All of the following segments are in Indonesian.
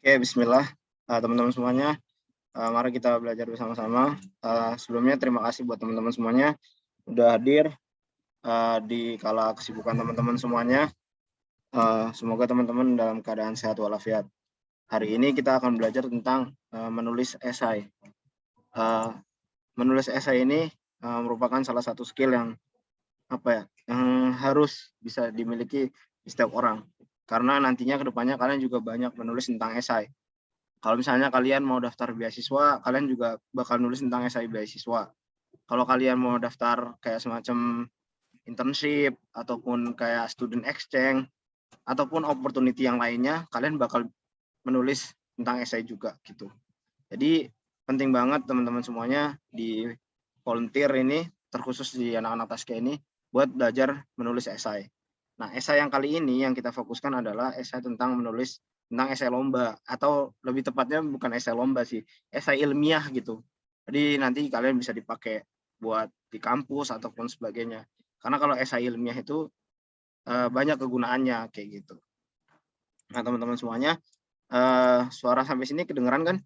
Oke, bismillah, teman-teman semuanya, mari kita belajar bersama-sama. Sebelumnya terima kasih buat teman-teman semuanya udah hadir, di kala kesibukan teman-teman semuanya. Semoga teman-teman dalam keadaan sehat walafiat. Hari ini kita akan belajar tentang, menulis esai. Eee, Menulis esai ini, merupakan salah satu skill yang, yang harus bisa dimiliki di setiap orang. Karena nantinya ke depannya kalian juga banyak menulis tentang esai. Kalau misalnya kalian mau daftar beasiswa, kalian juga bakal nulis tentang esai beasiswa. Kalau kalian mau daftar kayak semacam internship ataupun kayak student exchange ataupun opportunity yang lainnya, kalian bakal menulis tentang esai juga gitu. Jadi penting banget teman-teman semuanya di volunteer ini, terkhusus di anak-anak Taskia ini, buat belajar menulis esai. Nah, esai yang kali ini yang kita fokuskan adalah esai tentang menulis tentang esai lomba, atau lebih tepatnya bukan esai lomba sih, esai ilmiah gitu. Jadi nanti kalian bisa dipakai buat di kampus ataupun sebagainya. Karena kalau esai ilmiah itu banyak kegunaannya kayak gitu. Nah, teman-teman semuanya, suara sampai sini kedengeran kan?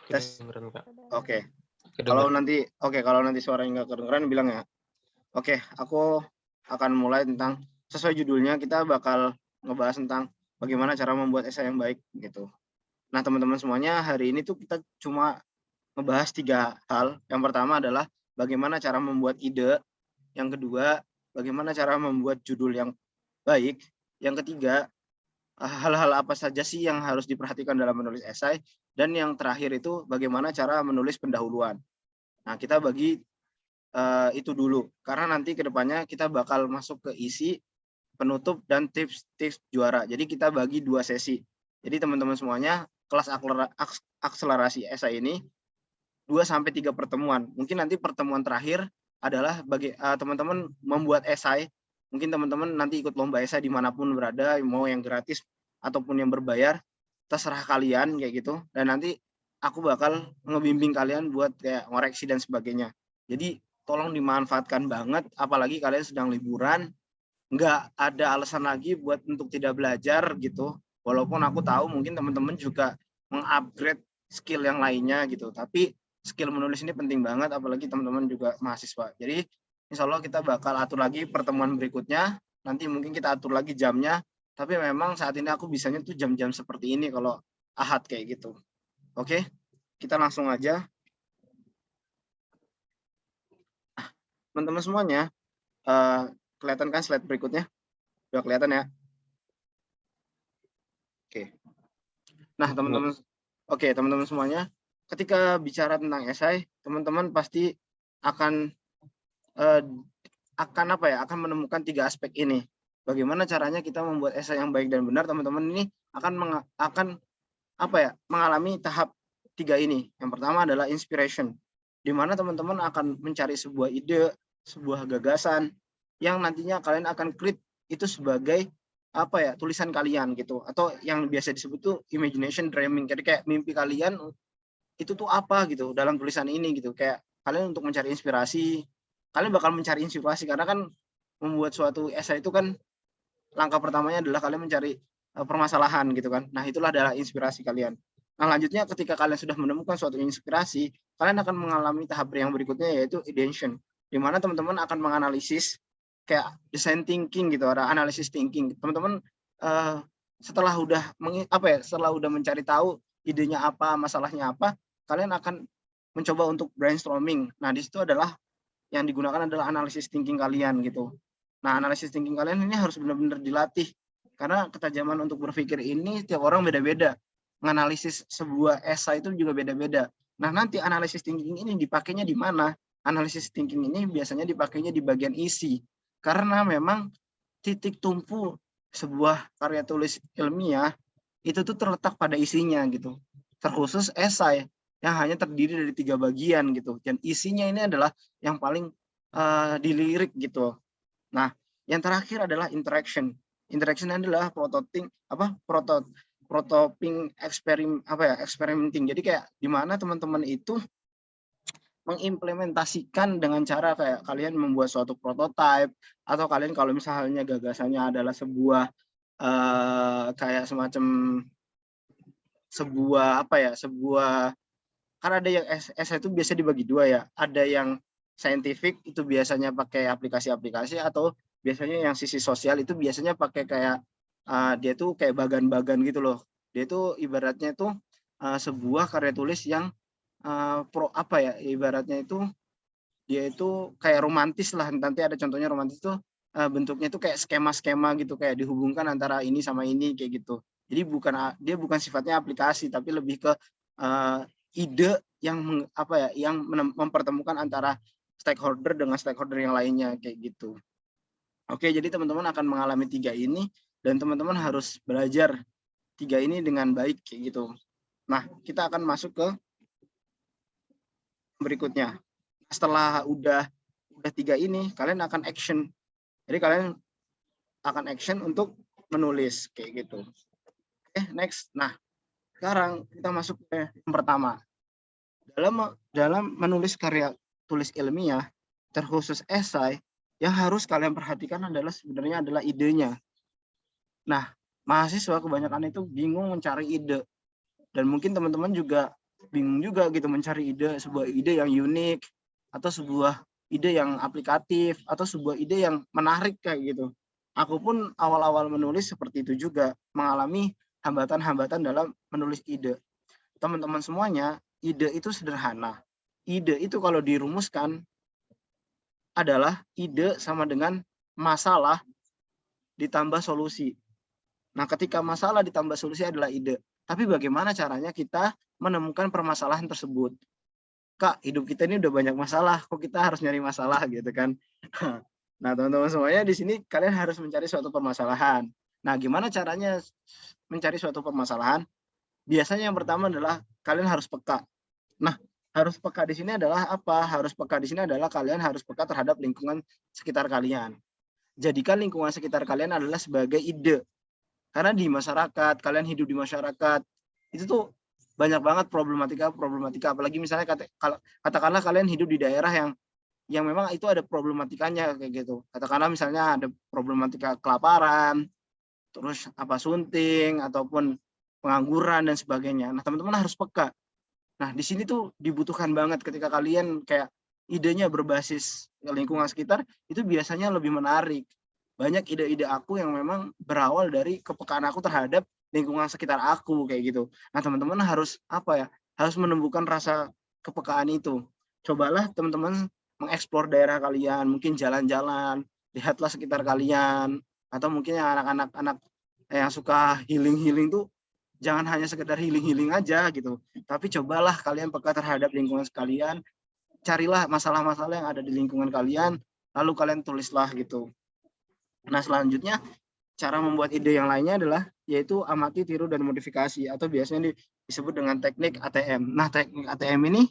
Tes. Kedengeran, Kak. Oke. Kalau Kedengeran. nanti suaranya nggak kedengeran bilang ya. Oke, aku akan mulai tentang sesuai judulnya, kita bakal ngebahas tentang bagaimana cara membuat esai yang baik gitu. Nah, teman-teman semuanya, hari ini tuh kita cuma ngebahas 3 hal. Yang pertama adalah bagaimana cara membuat ide, yang kedua bagaimana cara membuat judul yang baik, yang ketiga hal-hal apa saja sih yang harus diperhatikan dalam menulis esai, dan yang terakhir itu bagaimana cara menulis pendahuluan. Nah, kita bagi itu dulu, karena nanti kedepannya kita bakal masuk ke isi, penutup, dan tips-tips juara. Jadi kita bagi 2 sesi. Jadi teman-teman semuanya, kelas akselerasi esai ini 2-3 pertemuan. Mungkin nanti pertemuan terakhir adalah bagi teman-teman membuat esai. Mungkin teman-teman nanti ikut lomba esai dimanapun berada, mau yang gratis ataupun yang berbayar, terserah kalian kayak gitu. Dan nanti aku bakal ngebimbing kalian buat kayak ngoreksi dan sebagainya. Jadi tolong dimanfaatkan banget, apalagi kalian sedang liburan, nggak ada alasan lagi buat untuk tidak belajar gitu. Walaupun aku tahu mungkin teman-teman juga mengupgrade skill yang lainnya gitu, tapi skill menulis ini penting banget, apalagi teman-teman juga mahasiswa. Jadi insya Allah kita bakal atur lagi pertemuan berikutnya, nanti mungkin kita atur lagi jamnya, tapi memang saat ini aku bisanya tuh jam-jam seperti ini kalau ahad kayak gitu. Oke, kita langsung aja. Teman-teman semuanya, kelihatan kan slide berikutnya? Udah kelihatan ya? Oke. Nah, teman-teman semuanya, ketika bicara tentang esai, teman-teman pasti akan eh, akan menemukan 3 aspek ini. Bagaimana caranya kita membuat esai yang baik dan benar, teman-teman ini akan mengalami tahap 3 ini. Yang pertama adalah inspiration, di mana teman-teman akan mencari sebuah ide, sebuah gagasan yang nantinya kalian akan create itu sebagai tulisan kalian gitu, atau yang biasa disebut tuh imagination dreaming. Jadi kayak mimpi kalian itu tuh apa gitu dalam tulisan ini gitu. Kayak kalian untuk mencari inspirasi, kalian bakal mencari inspirasi karena kan membuat suatu esai itu kan langkah pertamanya adalah kalian mencari permasalahan gitu kan. Nah, itulah adalah inspirasi kalian. Nah, lanjutnya ketika kalian sudah menemukan suatu inspirasi, kalian akan mengalami tahap yang berikutnya, yaitu ideation, di mana teman-teman akan menganalisis kayak design thinking gitu, ada analisis thinking. Teman-teman setelah udah mencari tahu idenya apa, masalahnya apa, kalian akan mencoba untuk brainstorming. Nah, di situ adalah yang digunakan adalah analisis thinking kalian gitu. Nah, analisis thinking kalian ini harus benar-benar dilatih, karena ketajaman untuk berpikir ini tiap orang beda-beda. Menganalisis sebuah esai itu juga beda-beda. Nah, nanti analisis thinking ini dipakainya di mana? Analisis thinking ini biasanya dipakainya di bagian isi. Karena memang titik tumpu sebuah karya tulis ilmiah itu tuh terletak pada isinya gitu. Terkhusus esai yang hanya terdiri dari 3 bagian gitu. Dan isinya ini adalah yang paling dilirik gitu. Nah, yang terakhir adalah interaction. Interaction adalah experimenting. Jadi kayak di mana teman-teman itu mengimplementasikan dengan cara kayak kalian membuat suatu prototype, atau kalian kalau misalnya gagasannya adalah sebuah kayak semacam sebuah apa ya, sebuah, kan ada yang essay itu biasa dibagi dua ya, ada yang scientific itu biasanya pakai aplikasi-aplikasi, atau biasanya yang sisi sosial itu biasanya pakai kayak dia tuh kayak bagan-bagan gitu loh. Dia tuh ibaratnya tuh sebuah karya tulis yang apa ya, ibaratnya itu dia itu kayak romantis lah, nanti ada contohnya romantis tuh bentuknya itu kayak skema-skema gitu, kayak dihubungkan antara ini sama ini kayak gitu. Jadi dia bukan sifatnya aplikasi, tapi lebih ke ide yang apa ya, yang mempertemukan antara stakeholder dengan stakeholder yang lainnya kayak gitu. Oke, jadi teman-teman akan mengalami 3 ini dan teman-teman harus belajar 3 ini dengan baik kayak gitu. Nah, kita akan masuk ke berikutnya. Setelah udah 3 ini, kalian akan action. Jadi kalian akan action untuk menulis kayak gitu. Oke, next. Nah, sekarang kita masuk ke yang pertama. Dalam menulis karya tulis ilmiah, terkhusus esai, yang harus kalian perhatikan adalah sebenarnya adalah idenya. Nah, mahasiswa kebanyakan itu bingung mencari ide. Dan mungkin teman-teman juga bingung juga gitu mencari ide, sebuah ide yang unik, atau sebuah ide yang aplikatif, atau sebuah ide yang menarik kayak gitu. Aku pun awal-awal menulis seperti itu juga, mengalami hambatan-hambatan dalam menulis ide. Teman-teman semuanya, ide itu sederhana. Ide itu kalau dirumuskan adalah ide sama dengan masalah ditambah solusi. Nah, ketika masalah ditambah solusi adalah ide. Tapi bagaimana caranya kita menemukan permasalahan tersebut? Kak, hidup kita ini udah banyak masalah, kok kita harus nyari masalah gitu kan? Nah, teman-teman semuanya di sini kalian harus mencari suatu permasalahan. Nah, gimana caranya mencari suatu permasalahan? Biasanya yang pertama adalah kalian harus peka. Nah, harus peka di sini adalah apa? Harus peka di sini adalah kalian harus peka terhadap lingkungan sekitar kalian. Jadikan lingkungan sekitar kalian adalah sebagai ide. Karena di masyarakat, kalian hidup di masyarakat, itu tuh banyak banget problematika, apalagi misalnya katakanlah kalian hidup di daerah yang memang itu ada problematikanya kayak gitu. Katakanlah misalnya ada problematika kelaparan, terus apa sunting ataupun pengangguran dan sebagainya. Nah, teman-teman harus peka. Nah, di sini tuh dibutuhkan banget ketika kalian kayak idenya berbasis lingkungan sekitar, itu biasanya lebih menarik. Banyak ide-ide aku yang memang berawal dari kepekaan aku terhadap lingkungan sekitar aku kayak gitu. Nah, teman-teman harus apa ya? Harus menumbuhkan rasa kepekaan itu. Cobalah teman-teman mengeksplor daerah kalian, mungkin jalan-jalan, lihatlah sekitar kalian, atau mungkin yang anak-anak yang suka healing tuh jangan hanya sekedar healing aja gitu. Tapi cobalah kalian peka terhadap lingkungan sekalian, carilah masalah-masalah yang ada di lingkungan kalian, lalu kalian tulislah gitu. Nah, selanjutnya cara membuat ide yang lainnya adalah yaitu amati, tiru, dan modifikasi, atau biasanya disebut dengan teknik ATM. Nah, teknik ATM ini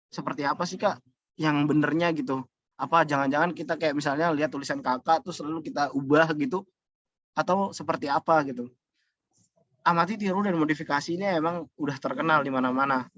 seperti apa sih, Kak? Yang benernya gitu. Apa jangan-jangan kita kayak misalnya lihat tulisan Kakak terus lalu kita ubah gitu, atau seperti apa gitu. Amati, tiru, dan modifikasi ini emang udah terkenal di mana-mana.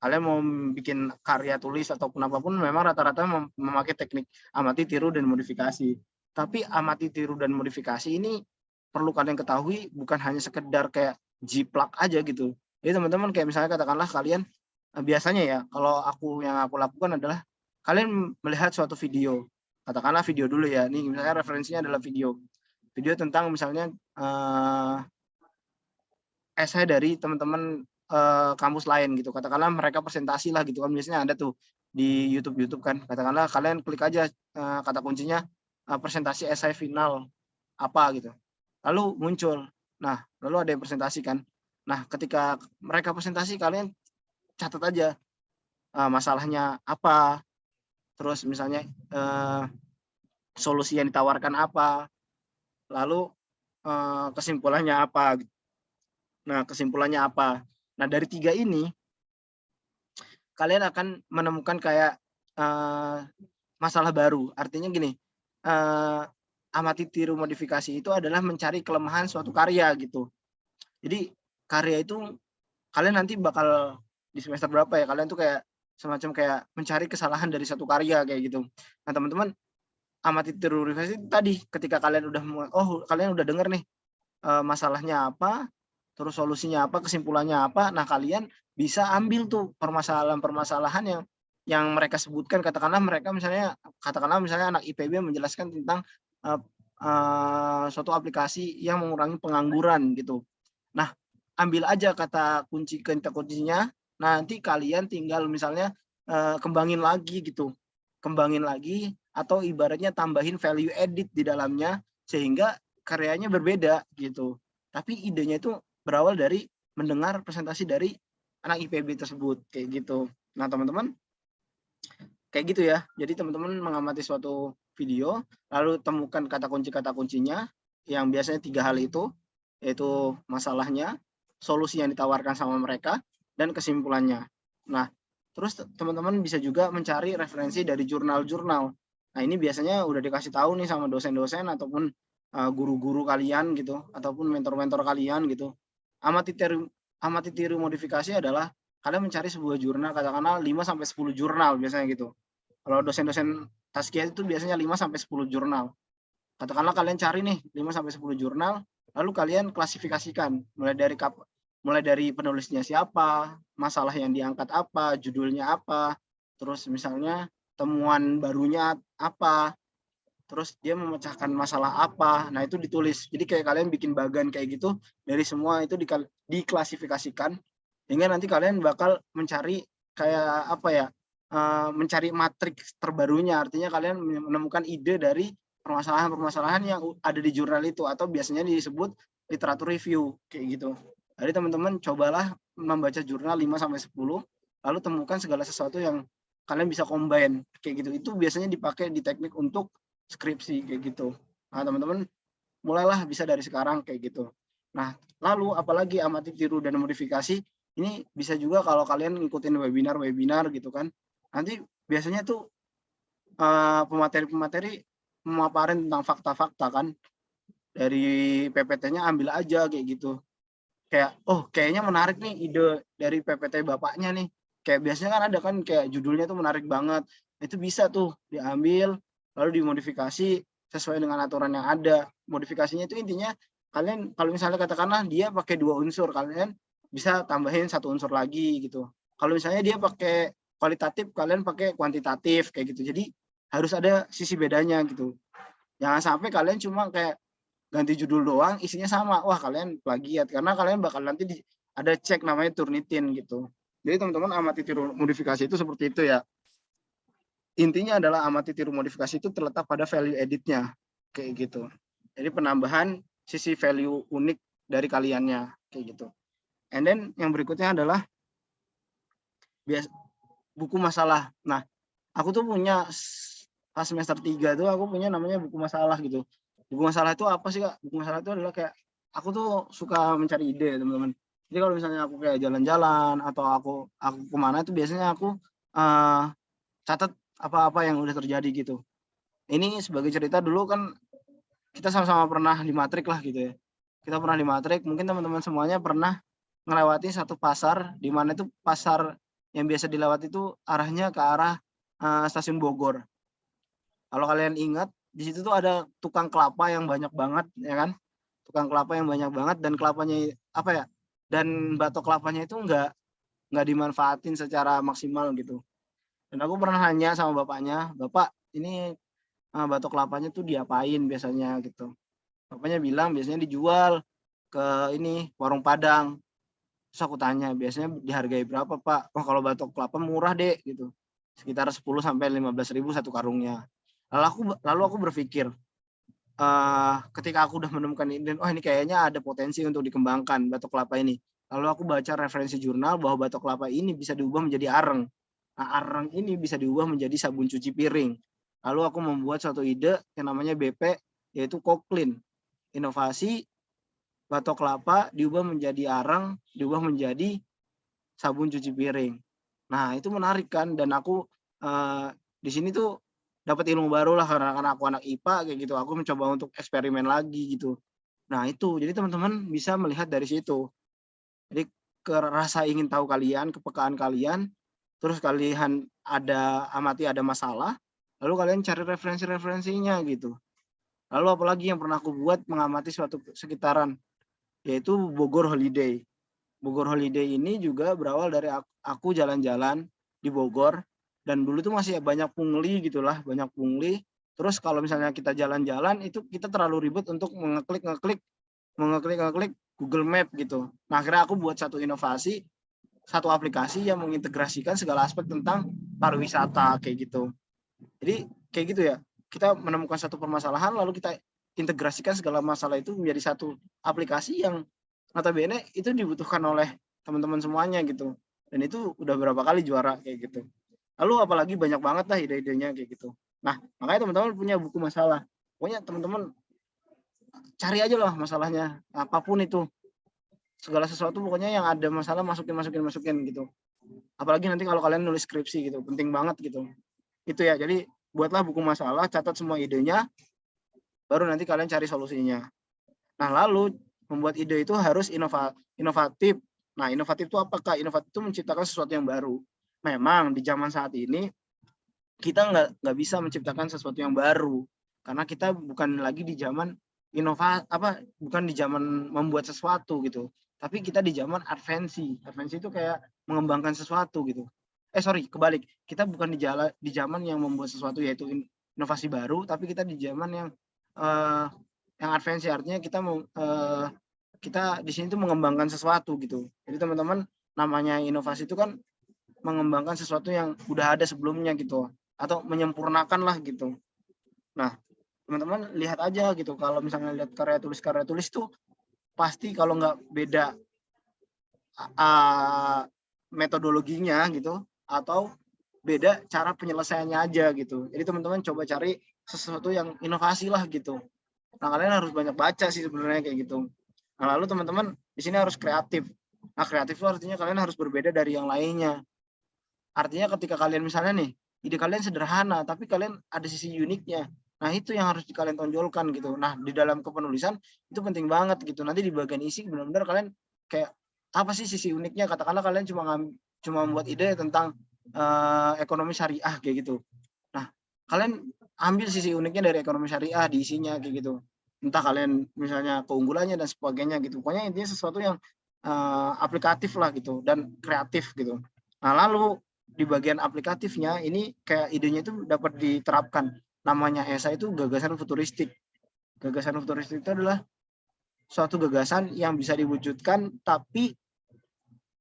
Kalian mau bikin karya tulis ataupun apapun memang rata-rata memakai teknik amati, tiru, dan modifikasi. Tapi amati, tiru, dan modifikasi ini perlu kalian ketahui bukan hanya sekedar kayak jiplak aja gitu. Jadi teman-teman kayak misalnya katakanlah kalian biasanya ya kalau yang aku lakukan adalah kalian melihat suatu video. Katakanlah video dulu ya. Ini misalnya referensinya adalah video. Video tentang misalnya esai dari teman-teman kampus lain gitu. Katakanlah mereka presentasi lah gitu kan, biasanya ada tuh di YouTube kan. Katakanlah kalian klik aja kata kuncinya presentasi esai final apa gitu. Lalu muncul. Nah, lalu ada yang presentasi kan. Nah, ketika mereka presentasi kalian catat aja masalahnya apa. Terus misalnya solusi yang ditawarkan apa. Lalu kesimpulannya apa. Nah, kesimpulannya apa? Nah, dari 3 ini kalian akan menemukan kayak masalah baru. Artinya gini, amati, tiru, modifikasi itu adalah mencari kelemahan suatu karya gitu. Jadi karya itu kalian nanti bakal di semester berapa ya, kalian tuh kayak semacam kayak mencari kesalahan dari satu karya kayak gitu. Nah, teman-teman amati tiru refleksi tadi ketika kalian udah kalian udah denger nih masalahnya apa, terus solusinya apa, kesimpulannya apa. Nah, kalian bisa ambil tuh permasalahan-permasalahan yang mereka sebutkan. Katakanlah misalnya anak IPB menjelaskan tentang suatu aplikasi yang mengurangi pengangguran gitu. Nah, ambil aja kata kuncinya. Nanti kalian tinggal misalnya kembangin lagi gitu. Kembangin lagi atau ibaratnya tambahin value edit di dalamnya sehingga karyanya berbeda gitu. Tapi idenya itu berawal dari mendengar presentasi dari anak IPB tersebut kayak gitu. Nah, teman-teman kayak gitu ya. Jadi teman-teman mengamati suatu video lalu temukan kata kuncinya yang biasanya 3 hal itu, yaitu masalahnya, solusi yang ditawarkan sama mereka, dan kesimpulannya. Nah, terus teman-teman bisa juga mencari referensi dari jurnal-jurnal. Nah, ini biasanya udah dikasih tahu nih sama dosen-dosen ataupun guru-guru kalian gitu, ataupun mentor-mentor kalian gitu. Amati tiru modifikasi adalah kalian mencari sebuah jurnal, katakanlah 5 sampai 10 jurnal biasanya gitu. Kalau dosen-dosen Tazkiyah itu biasanya 5 sampai 10 jurnal. Katakanlah kalian cari nih 5 sampai 10 jurnal, lalu kalian klasifikasikan mulai dari penulisnya siapa, masalah yang diangkat apa, judulnya apa, terus misalnya temuan barunya apa, terus dia memecahkan masalah apa. Nah, itu ditulis. Jadi kayak kalian bikin bagan kayak gitu dari semua itu diklasifikasikan sehingga nanti kalian bakal mencari kayak apa ya? Mencari matriks terbarunya. Artinya kalian menemukan ide dari permasalahan-permasalahan yang ada di jurnal itu atau biasanya disebut literatur review kayak gitu. Jadi teman-teman cobalah membaca jurnal 5 sampai 10 lalu temukan segala sesuatu yang kalian bisa combine kayak gitu. Itu biasanya dipakai di teknik untuk skripsi kayak gitu. Nah, teman-teman mulailah bisa dari sekarang kayak gitu. Nah, lalu apalagi amati tiru dan modifikasi ini bisa juga kalau kalian ngikutin webinar gitu kan. Nanti biasanya tuh pemateri-pemateri memaparin tentang fakta-fakta kan dari PPT-nya ambil aja kayak gitu. Kayak kayaknya menarik nih ide dari PPT bapaknya nih. Kayak biasanya kan ada kan kayak judulnya tuh menarik banget. Itu bisa tuh diambil lalu dimodifikasi sesuai dengan aturan yang ada. Modifikasinya itu intinya kalian kalau misalnya katakanlah dia pakai 2 unsur, kalian bisa tambahin 1 unsur lagi gitu. Kalau misalnya dia pakai kualitatif, kalian pakai kuantitatif kayak gitu. Jadi harus ada sisi bedanya gitu. Jangan sampai kalian cuma kayak ganti judul doang, isinya sama. Wah, kalian plagiat karena kalian bakal nanti ada cek namanya Turnitin gitu. Jadi teman-teman amati tiru modifikasi itu seperti itu ya. Intinya adalah amati tiru modifikasi itu terletak pada value editnya kayak gitu. Jadi penambahan sisi value unik dari kaliannya kayak gitu. And then yang berikutnya adalah buku masalah. Nah, aku tuh punya pas semester 3 tuh aku punya namanya buku masalah gitu. Buku masalah itu apa sih, Kak? Buku masalah itu adalah kayak aku tuh suka mencari ide, teman-teman. Jadi kalau misalnya aku kayak jalan-jalan atau aku kemana itu biasanya aku catat apa-apa yang udah terjadi gitu. Ini sebagai cerita dulu kan kita sama-sama pernah di matrik lah gitu ya. Kita pernah di matrik, mungkin teman-teman semuanya pernah melewati satu pasar di mana itu pasar yang biasa dilewati itu arahnya ke arah stasiun Bogor. Kalau kalian ingat di situ tuh ada tukang kelapa yang banyak banget ya kan, tukang kelapa yang banyak banget dan kelapanya apa ya, dan batok kelapanya itu nggak dimanfaatin secara maksimal gitu. Dan aku pernah nanya sama bapaknya, "Bapak, ini batok kelapanya tuh diapain biasanya?" gitu. Bapaknya bilang biasanya dijual ke ini warung Padang. Terus aku tanya, "Biasanya dihargai berapa, Pak?" "Oh, kalau batok kelapa murah, Dek," gitu. Sekitar 10 sampai 15.000 satu karungnya. Lalu aku berpikir, ketika aku udah menemukan ini, oh ini kayaknya ada potensi untuk dikembangkan batok kelapa ini. Lalu aku baca referensi jurnal bahwa batok kelapa ini bisa diubah menjadi areng. Nah, areng ini bisa diubah menjadi sabun cuci piring. Lalu aku membuat suatu ide yang namanya BP, yaitu Koklin. Inovasi batok kelapa diubah menjadi areng, diubah menjadi sabun cuci piring. Nah, itu menarik kan, dan aku di sini tuh dapat ilmu baru lah karena aku anak IPA kayak gitu. Aku mencoba untuk eksperimen lagi gitu. Nah, itu. Jadi teman-teman bisa melihat dari situ. Jadi rasa ingin tahu kalian, kepekaan kalian terus kalian amati ada masalah, lalu kalian cari referensi-referensinya gitu. Lalu apalagi yang pernah aku buat mengamati suatu sekitaran, yaitu Bogor Holiday. Bogor Holiday ini juga berawal dari aku jalan-jalan di Bogor, dan dulu tuh masih banyak pungli gitulah, banyak pungli. Terus kalau misalnya kita jalan-jalan itu kita terlalu ribet untuk mengeklik Google Map gitu. Nah, akhirnya aku buat satu inovasi, satu aplikasi yang mengintegrasikan segala aspek tentang pariwisata kayak gitu. Jadi kayak gitu ya, kita menemukan satu permasalahan lalu kita integrasikan segala masalah itu menjadi satu aplikasi yang notabene itu dibutuhkan oleh teman-teman semuanya gitu. Dan itu udah berapa kali juara kayak gitu. Lalu apalagi banyak banget lah ide-idenya kayak gitu. Nah, makanya teman-teman punya buku masalah. Pokoknya teman-teman cari aja lah masalahnya, apapun itu. Segala sesuatu pokoknya yang ada masalah masukin gitu. Apalagi nanti kalau kalian nulis skripsi gitu, penting banget gitu. Itu ya, jadi buatlah buku masalah, catat semua idenya, baru nanti kalian cari solusinya. Nah, lalu membuat ide itu harus inovatif. Nah, inovatif itu apakah? Inovatif itu menciptakan sesuatu yang baru. Memang di zaman saat ini kita nggak bisa menciptakan sesuatu yang baru karena kita bukan lagi di zaman bukan di zaman membuat sesuatu gitu, tapi kita di zaman advansi itu kayak mengembangkan sesuatu gitu. Kebalik, kita bukan di zaman yang membuat sesuatu yaitu inovasi baru, tapi kita di zaman yang advansi, artinya kita di sini tuh mengembangkan sesuatu gitu. Jadi teman-teman, namanya inovasi itu kan mengembangkan sesuatu yang udah ada sebelumnya gitu, atau menyempurnakan lah gitu. Nah, teman-teman lihat aja gitu, kalau misalnya lihat karya tulis tuh pasti kalau nggak beda metodologinya gitu, atau beda cara penyelesaiannya aja gitu. Jadi teman-teman coba cari sesuatu yang inovasi lah gitu. Nah, kalian harus banyak baca sih sebenarnya kayak gitu. Nah, lalu teman-teman di sini harus kreatif. Nah, kreatif itu artinya kalian harus berbeda dari yang lainnya. Artinya ketika kalian misalnya nih, ide kalian sederhana, tapi kalian ada sisi uniknya. Nah, itu yang harus kalian tonjolkan gitu. Nah, di dalam kepenulisan itu penting banget gitu. Nanti di bagian isi benar-benar kalian kayak apa sih sisi uniknya? Katakanlah kalian cuma membuat ide tentang ekonomi syariah kayak gitu. Nah, kalian ambil sisi uniknya dari ekonomi syariah di isinya kayak gitu. Entah kalian misalnya keunggulannya dan sebagainya gitu. Pokoknya intinya sesuatu yang aplikatif lah gitu dan kreatif gitu. Nah, lalu di bagian aplikatifnya ini kayak idenya itu dapat diterapkan. Namanya ESA itu gagasan futuristik. Gagasan futuristik itu adalah suatu gagasan yang bisa diwujudkan tapi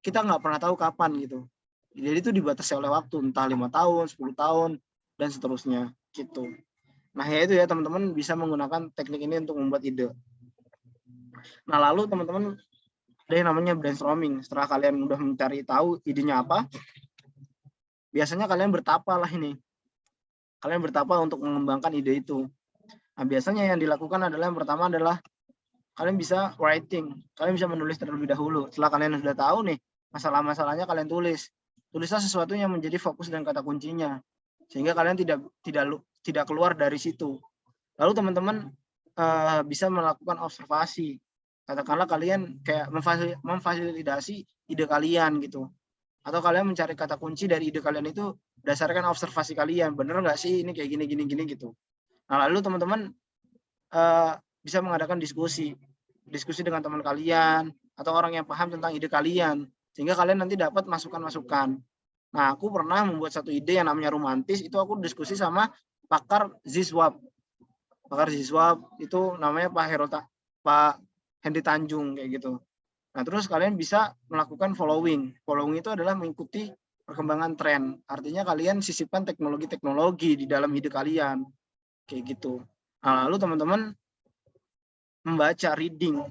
kita nggak pernah tahu kapan gitu. Jadi itu dibatasi oleh waktu, entah 5 tahun, 10 tahun, dan seterusnya gitu. Nah, ya itu ya teman-teman bisa menggunakan teknik ini untuk membuat ide. Nah, lalu teman-teman ada yang namanya brainstorming. Setelah kalian udah mencari tahu idenya apa, biasanya kalian bertapa lah ini. Kalian bertapa untuk mengembangkan ide itu. Nah, biasanya yang dilakukan adalah yang pertama adalah kalian bisa writing. Kalian bisa menulis terlebih dahulu. Setelah kalian sudah tahu nih masalah-masalahnya, kalian tulis. Tulislah sesuatu yang menjadi fokus dan kata kuncinya. Sehingga kalian tidak keluar dari situ. Lalu teman-teman bisa melakukan observasi. Katakanlah kalian kayak memfasilitasi ide kalian gitu. Atau kalian mencari kata kunci dari ide kalian itu berdasarkan observasi kalian. Bener nggak sih ini kayak gini gitu. Nah, lalu teman-teman bisa mengadakan diskusi dengan teman kalian atau orang yang paham tentang ide kalian, sehingga kalian nanti dapat masukan-masukan. Nah, aku pernah membuat satu ide yang namanya romantis, itu aku diskusi sama pakar Ziswap. Pakar Ziswap itu namanya Pak Hendy Tanjung kayak gitu. Nah, terus kalian bisa melakukan following. Following itu adalah mengikuti perkembangan tren. Artinya kalian sisipkan teknologi-teknologi di dalam ide kalian. Kayak gitu. Nah, lalu teman-teman membaca, reading.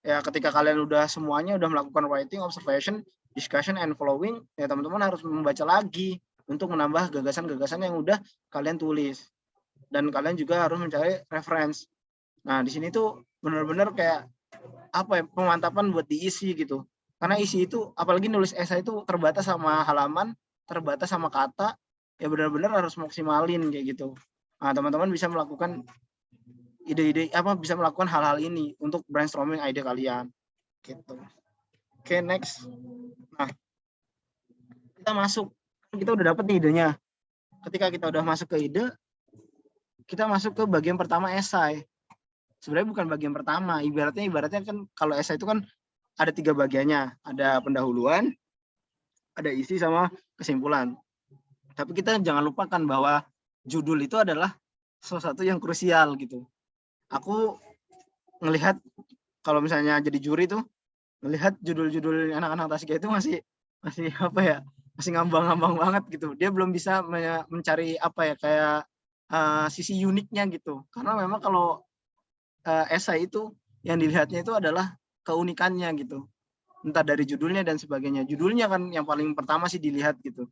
Ya, ketika kalian semuanya udah melakukan writing, observation, discussion, and following, ya teman-teman harus membaca lagi untuk menambah gagasan-gagasan yang udah kalian tulis. Dan kalian juga harus mencari reference. Nah, di sini tuh benar-benar kayak apa ya, pemantapan buat diisi gitu. Karena isi itu, apalagi nulis esai itu terbatas sama halaman, terbatas sama kata, ya benar-benar harus maksimalin kayak gitu. Nah, teman-teman bisa melakukan bisa melakukan hal-hal ini untuk brainstorming ide kalian gitu. Oke, next. Nah, kita masuk Kita udah dapat nih idenya. Ketika kita udah masuk ke ide, kita masuk ke bagian pertama esai. Sebenarnya bukan bagian pertama, ibaratnya kan kalau esai itu kan ada 3 bagiannya, ada pendahuluan, ada isi sama kesimpulan. Tapi kita jangan lupakan bahwa judul itu adalah sesuatu yang krusial gitu. Aku ngelihat kalau misalnya jadi juri tuh, ngelihat judul-judul anak-anak Taskia itu masih apa ya, masih ngambang-ngambang banget gitu. Dia belum bisa mencari apa ya, kayak sisi uniknya gitu. Karena memang kalau esai itu yang dilihatnya itu adalah keunikannya gitu. Entah dari judulnya dan sebagainya. Judulnya kan yang paling pertama sih dilihat gitu.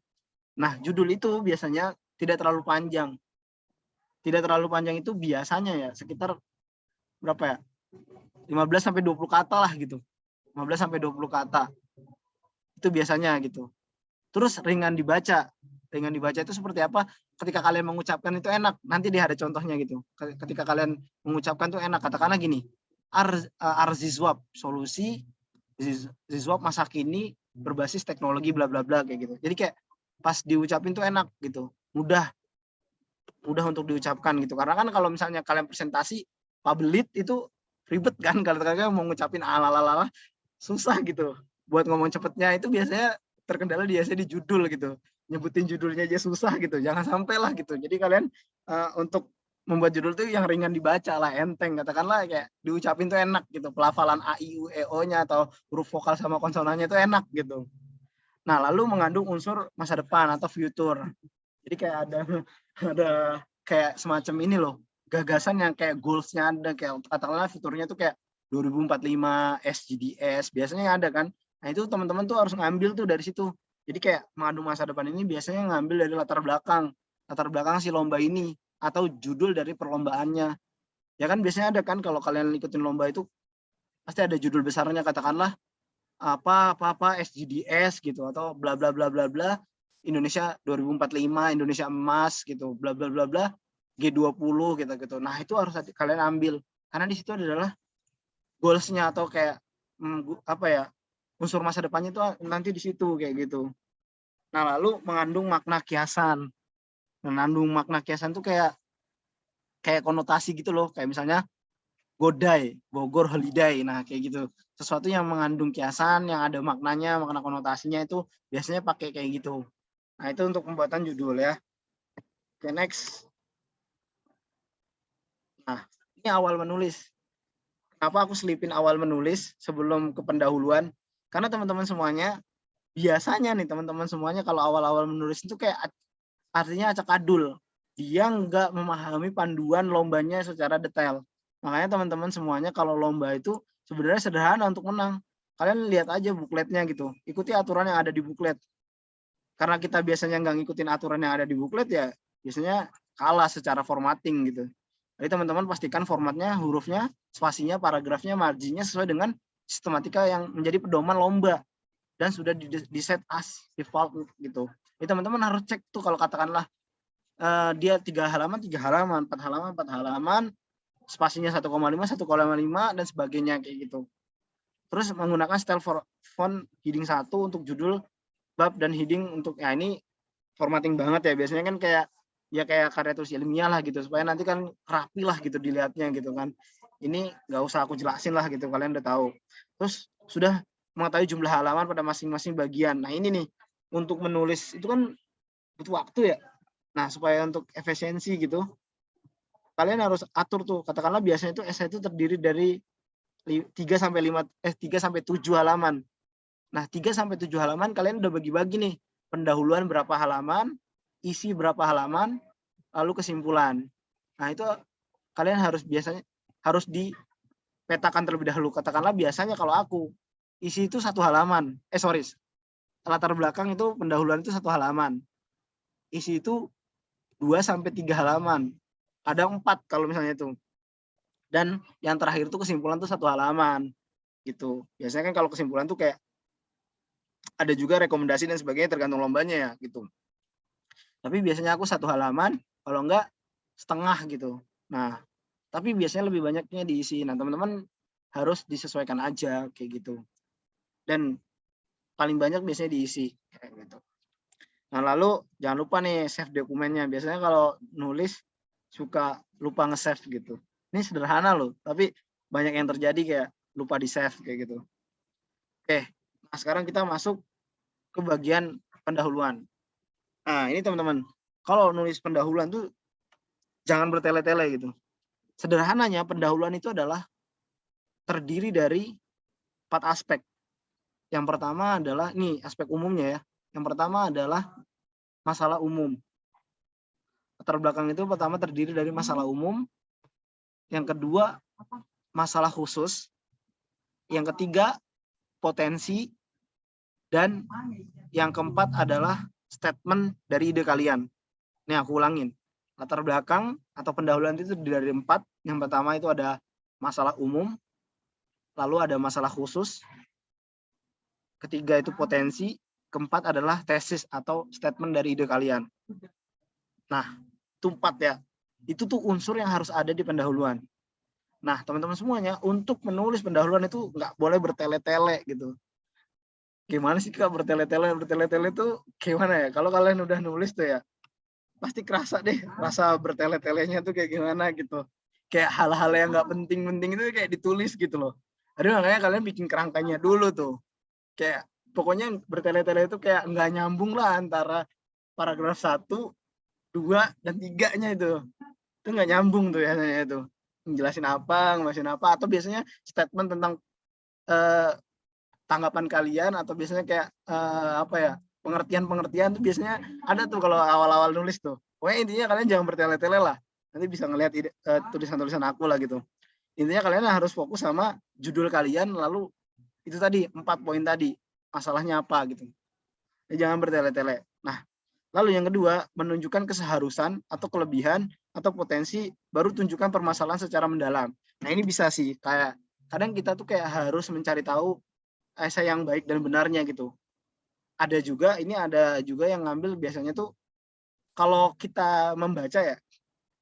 Nah, judul itu biasanya tidak terlalu panjang. Tidak terlalu panjang itu biasanya ya sekitar berapa ya? 15 sampai 20 kata lah gitu. 15 sampai 20 kata. Itu biasanya gitu. Terus ringan dibaca. Ringan dibaca itu seperti apa? Ketika kalian mengucapkan itu enak. Nanti dia ada contohnya gitu. Ketika kalian mengucapkan itu enak. Katakanlah gini. Arzizwab, solusi Zizwab masa kini berbasis teknologi bla bla bla kayak gitu. Jadi kayak pas diucapin tuh enak gitu. Mudah untuk diucapkan gitu. Karena kan kalau misalnya kalian presentasi public itu ribet kan, kalau kalian mau ngucapin ala susah gitu. Buat ngomong cepetnya itu biasanya terkendala biasanya di judul gitu. Nyebutin judulnya aja susah gitu. Jangan sampai lah gitu. Jadi kalian untuk membuat judul tuh yang ringan dibaca lah, enteng, katakanlah kayak diucapin tuh enak gitu. Pelafalan a i u e o-nya atau huruf vokal sama konsonannya itu enak gitu. Nah, lalu mengandung unsur masa depan atau future. Jadi kayak ada kayak semacam ini loh, gagasan yang kayak goals-nya ada, kayak katakanlah fiturnya tuh kayak 2045 SGDS biasanya ada kan. Nah, itu teman-teman tuh harus ngambil tuh dari situ. Jadi kayak mengandung masa depan ini biasanya ngambil dari latar belakang si lomba ini atau judul dari perlombaannya. Ya kan biasanya ada kan kalau kalian ikutin lomba itu pasti ada judul besarnya, katakanlah apa SGDS gitu atau bla bla bla bla bla Indonesia 2045 Indonesia emas gitu bla bla bla bla G20 gitu. Nah, itu harus kalian ambil karena di situ adalah goals-nya atau kayak apa ya, unsur masa depannya itu nanti di situ kayak gitu. Nah, lalu mengandung makna kiasan. Mengandung makna kiasan tuh kayak konotasi gitu loh, kayak misalnya Godai, Bogor Holiday. Nah, kayak gitu. Sesuatu yang mengandung kiasan, yang ada maknanya, makna konotasinya itu biasanya pakai kayak gitu. Nah, itu untuk pembuatan judul ya. Oke, next. Nah, ini awal menulis. Kenapa aku selipin awal menulis sebelum ke pendahuluan? Karena teman-teman semuanya, biasanya nih teman-teman semuanya kalau awal-awal menulis itu kayak artinya acak-adul. Dia nggak memahami panduan lombanya secara detail. Makanya teman-teman semuanya kalau lomba itu sebenarnya sederhana untuk menang. Kalian lihat aja bukletnya gitu. Ikuti aturan yang ada di buklet. Karena kita biasanya nggak ngikutin aturan yang ada di buklet ya biasanya kalah secara formatting gitu. Jadi teman-teman pastikan formatnya, hurufnya, spasinya, paragrafnya, marginnya sesuai dengan sistematika yang menjadi pedoman lomba dan sudah di set as default gitu. Jadi teman-teman harus cek tuh kalau katakanlah dia 3 halaman, 4 halaman, 4 halaman, spasinya 1,5, 1,5 dan sebagainya kayak gitu. Terus menggunakan style font heading 1 untuk judul, bab dan heading untuk ya ini formatting banget ya. Biasanya kan kayak karya tulis ilmiah lah gitu supaya nanti kan rapi lah gitu dilihatnya gitu kan. Ini nggak usah aku jelasin lah gitu, kalian udah tahu. Terus sudah mengetahui jumlah halaman pada masing-masing bagian. Nah, ini nih untuk menulis itu kan butuh waktu ya. Nah, supaya untuk efisiensi gitu, kalian harus atur tuh. Katakanlah biasanya itu esai itu terdiri dari 3 sampai 7 halaman. Nah, 3 sampai 7 halaman kalian udah bagi-bagi nih. Pendahuluan berapa halaman, isi berapa halaman, lalu kesimpulan. Nah, itu kalian biasanya harus dipetakan terlebih dahulu. Katakanlah biasanya kalau aku isi itu 1 halaman. Latar belakang itu pendahuluan itu 1 halaman. Isi itu 2 sampai 3 halaman. Kadang 4 kalau misalnya itu. Dan yang terakhir itu kesimpulan tuh 1 halaman gitu. Biasanya kan kalau kesimpulan tuh kayak ada juga rekomendasi dan sebagainya tergantung lombanya ya gitu. Tapi biasanya aku 1 halaman, kalau enggak setengah gitu. Nah, tapi biasanya lebih banyaknya diisi. Nah, teman-teman harus disesuaikan aja kayak gitu. Dan paling banyak biasanya diisi kayak gitu. Nah, lalu jangan lupa nih save dokumennya. Biasanya kalau nulis suka lupa nge-save gitu. Ini sederhana loh, tapi banyak yang terjadi kayak lupa di-save kayak gitu. Oke, nah sekarang kita masuk ke bagian pendahuluan. Nah, ini teman-teman, kalau nulis pendahuluan tuh jangan bertele-tele gitu. Sederhananya pendahuluan itu adalah terdiri dari 4 aspek. Yang pertama adalah nih aspek umumnya ya. Yang pertama adalah masalah umum. Latar belakang itu pertama terdiri dari masalah umum. Yang kedua masalah khusus. Yang ketiga potensi. Dan yang keempat adalah statement dari ide kalian. Nih aku ulangin. Latar belakang atau pendahuluan itu dari 4. Yang pertama itu ada masalah umum. Lalu ada masalah khusus. Ketiga itu potensi. Keempat adalah tesis atau statement dari ide kalian. Nah, itu 4 ya. Itu tuh unsur yang harus ada di pendahuluan. Nah, teman-teman semuanya, untuk menulis pendahuluan itu nggak boleh bertele-tele gitu. Gimana sih Kak bertele-tele? Bertele-tele itu gimana ya? Kalau kalian udah nulis tuh ya, pasti kerasa deh rasa bertele-telenya tuh kayak gimana gitu. Kayak hal-hal yang nggak penting-penting itu kayak ditulis gitu loh. Jadi makanya kalian bikin kerangkanya dulu tuh. Kayak pokoknya bertele-tele itu kayak nggak nyambung lah antara paragraf 1, 2, dan 3-nya itu. Itu nggak nyambung tuh ya itu. Ngejelasin apa, atau biasanya statement tentang tanggapan kalian, atau biasanya kayak apa ya, pengertian tuh biasanya ada tuh kalau awal-awal nulis tuh. Pokoknya intinya kalian jangan bertele-tele lah. Nanti bisa ngelihat tulisan-tulisan aku lah gitu. Intinya kalian harus fokus sama judul kalian, lalu itu tadi 4 poin tadi, masalahnya apa gitu. Jangan bertele-tele. Nah, lalu yang kedua, menunjukkan keseharusan atau kelebihan atau potensi, baru tunjukkan permasalahan secara mendalam. Nah, ini bisa sih, kayak kadang kita tuh kayak harus mencari tahu esai yang baik dan benarnya gitu. Ada juga yang ngambil biasanya tuh kalau kita membaca ya,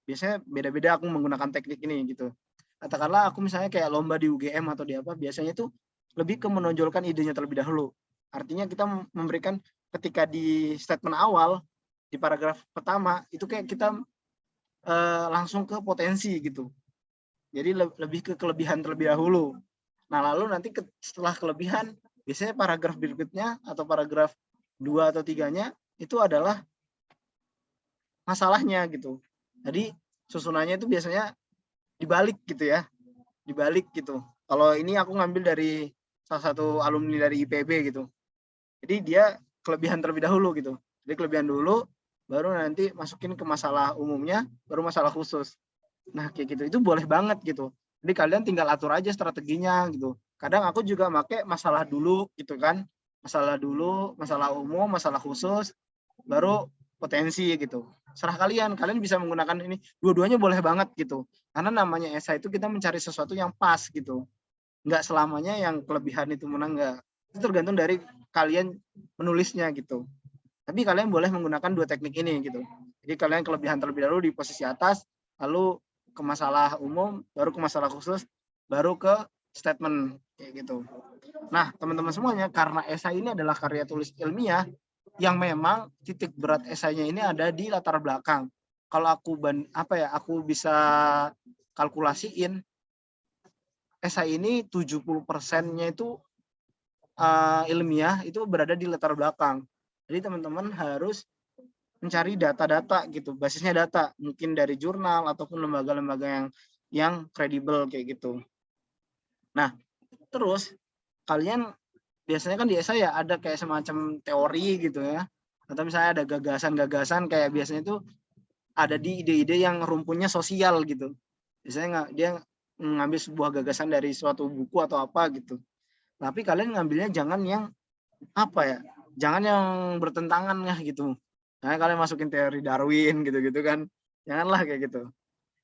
biasanya beda-beda aku menggunakan teknik ini gitu. Katakanlah aku misalnya kayak lomba di UGM atau di apa, biasanya tuh lebih ke menonjolkan idenya terlebih dahulu. Artinya kita memberikan ketika di statement awal, di paragraf pertama, itu kayak kita langsung ke potensi gitu. Jadi lebih ke kelebihan terlebih dahulu. Nah, lalu nanti setelah kelebihan, biasanya paragraf berikutnya atau paragraf 2 atau 3-nya itu adalah masalahnya gitu. Jadi susunannya itu biasanya dibalik gitu ya. Dibalik gitu. Kalau ini aku ngambil dari salah satu alumni dari IPB gitu. Jadi dia kelebihan terlebih dahulu gitu. Jadi kelebihan dulu, baru nanti masukin ke masalah umumnya, baru masalah khusus. Nah, kayak gitu. Itu boleh banget gitu. Jadi kalian tinggal atur aja strateginya gitu. Kadang aku juga pakai masalah dulu gitu kan. Masalah dulu, masalah umum, masalah khusus, baru potensi gitu. Serah kalian bisa menggunakan ini. Dua-duanya boleh banget gitu. Karena namanya esai itu kita mencari sesuatu yang pas gitu. Nggak selamanya yang kelebihan itu menang, nggak. Itu tergantung dari kalian menulisnya gitu. Tapi kalian boleh menggunakan 2 teknik ini gitu. Jadi kalian kelebihan terlebih dahulu di posisi atas, lalu ke masalah umum, baru ke masalah khusus, baru ke statement kayak gitu. Nah, teman-teman semuanya, karena esai ini adalah karya tulis ilmiah yang memang titik berat esainya ini ada di latar belakang. Kalau aku bisa kalkulasiin, esai ini 70%-nya itu ilmiah itu berada di latar belakang. Jadi teman-teman harus mencari data-data gitu, basisnya data, mungkin dari jurnal ataupun lembaga-lembaga yang kredibel kayak gitu. Nah, terus kalian biasanya kan di esai ya ada kayak semacam teori gitu ya, atau misalnya ada gagasan-gagasan kayak biasanya itu ada di ide-ide yang rumpunnya sosial gitu. Biasanya dia ngambil sebuah gagasan dari suatu buku atau apa gitu. Tapi kalian ngambilnya jangan yang apa ya, jangan yang bertentangan ya gitu. Nah, kalian masukin teori Darwin gitu-gitu kan, janganlah kayak gitu.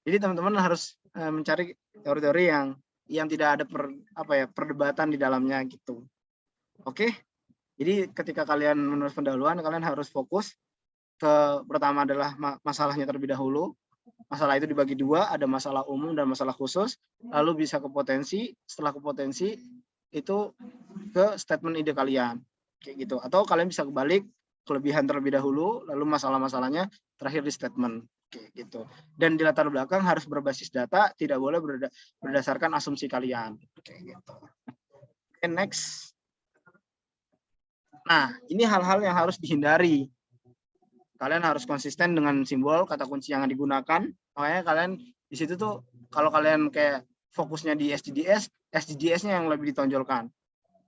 Jadi teman-teman harus mencari teori-teori yang tidak ada perdebatan di dalamnya gitu. Oke, jadi ketika kalian menulis pendahuluan, kalian harus fokus ke pertama adalah masalahnya terlebih dahulu. Masalah itu dibagi 2, ada masalah umum dan masalah khusus, lalu bisa ke potensi, setelah ke potensi itu ke statement ide kalian kayak gitu. Atau kalian bisa kebalik, kelebihan terlebih dahulu, lalu masalah-masalahnya terakhir di statement. Oke, gitu. Dan di latar belakang harus berbasis data, tidak boleh berdasarkan asumsi kalian. Oke, gitu. Oke, next. Nah, ini hal-hal yang harus dihindari. Kalian harus konsisten dengan simbol, kata kunci yang digunakan. Makanya kalian di situ tuh, kalau kalian kayak fokusnya di SDGs, SDGs-nya yang lebih ditonjolkan.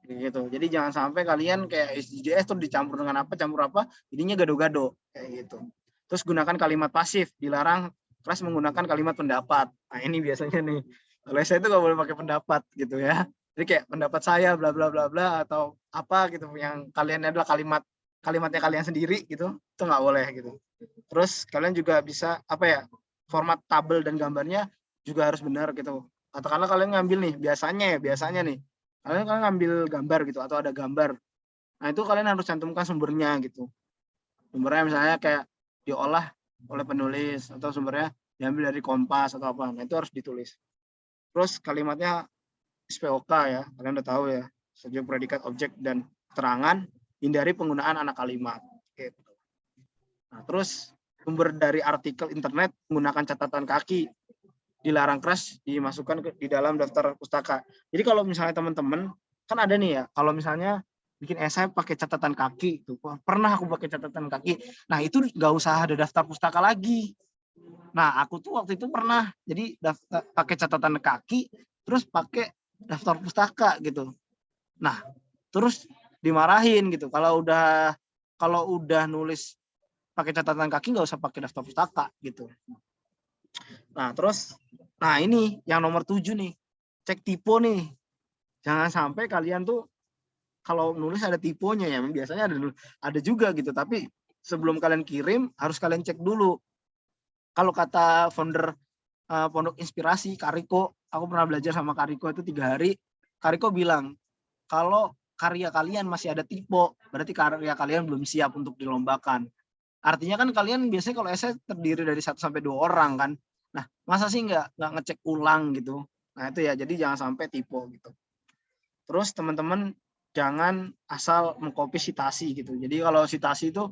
Gitu. Jadi jangan sampai kalian kayak SDGs tuh dicampur dengan apa, campur apa, jadinya gado-gado kayak gitu. Terus gunakan kalimat pasif, dilarang keras menggunakan kalimat pendapat. Nah, ini biasanya nih. Kalau saya itu nggak boleh pakai pendapat gitu ya. Jadi kayak pendapat saya bla bla bla bla atau apa gitu yang kalian adalah kalimatnya kalian sendiri gitu, itu nggak boleh gitu. Terus kalian juga bisa apa ya, format tabel dan gambarnya juga harus benar gitu. Katakanlah kalian ngambil nih, biasanya nih kalian ngambil gambar gitu atau ada gambar. Nah, itu kalian harus cantumkan sumbernya gitu. Sumbernya misalnya kayak diolah oleh penulis atau sumbernya diambil dari Kompas atau apa. Nah, itu harus ditulis. Terus kalimatnya SPOK ya, kalian udah tahu ya. Subjek, predikat, objek, dan keterangan. Hindari penggunaan anak kalimat. Gitu. Nah, terus sumber dari artikel internet menggunakan catatan kaki, dilarang keras dimasukkan di dalam daftar pustaka. Jadi kalau misalnya teman-teman kan ada nih ya, kalau misalnya bikin esai pakai catatan kaki, tuh pernah aku pakai catatan kaki. Nah itu nggak usah ada daftar pustaka lagi. Nah aku tuh waktu itu pernah, jadi pakai catatan kaki, terus pakai daftar pustaka gitu. Nah terus dimarahin gitu. Kalau udah nulis pakai catatan kaki nggak usah pakai daftar pustaka gitu. Nah terus, nah ini yang nomor 7 nih, cek tipe nih. Jangan sampai kalian tuh kalau nulis ada tipenya ya, biasanya ada juga gitu. Tapi sebelum kalian kirim harus kalian cek dulu. Kalau kata founder Pondok Inspirasi Kariko, aku pernah belajar sama Kariko itu 3 hari. Kariko bilang kalau karya kalian masih ada tipe, berarti karya kalian belum siap untuk dilombakan. Artinya kan kalian biasanya kalau esai terdiri dari 1 sampai 2 orang kan. Nah, masa sih nggak ngecek ulang gitu. Nah, itu ya, jadi jangan sampai tipe gitu. Terus teman-teman jangan asal mengcopy citasi gitu. Jadi kalau citasi itu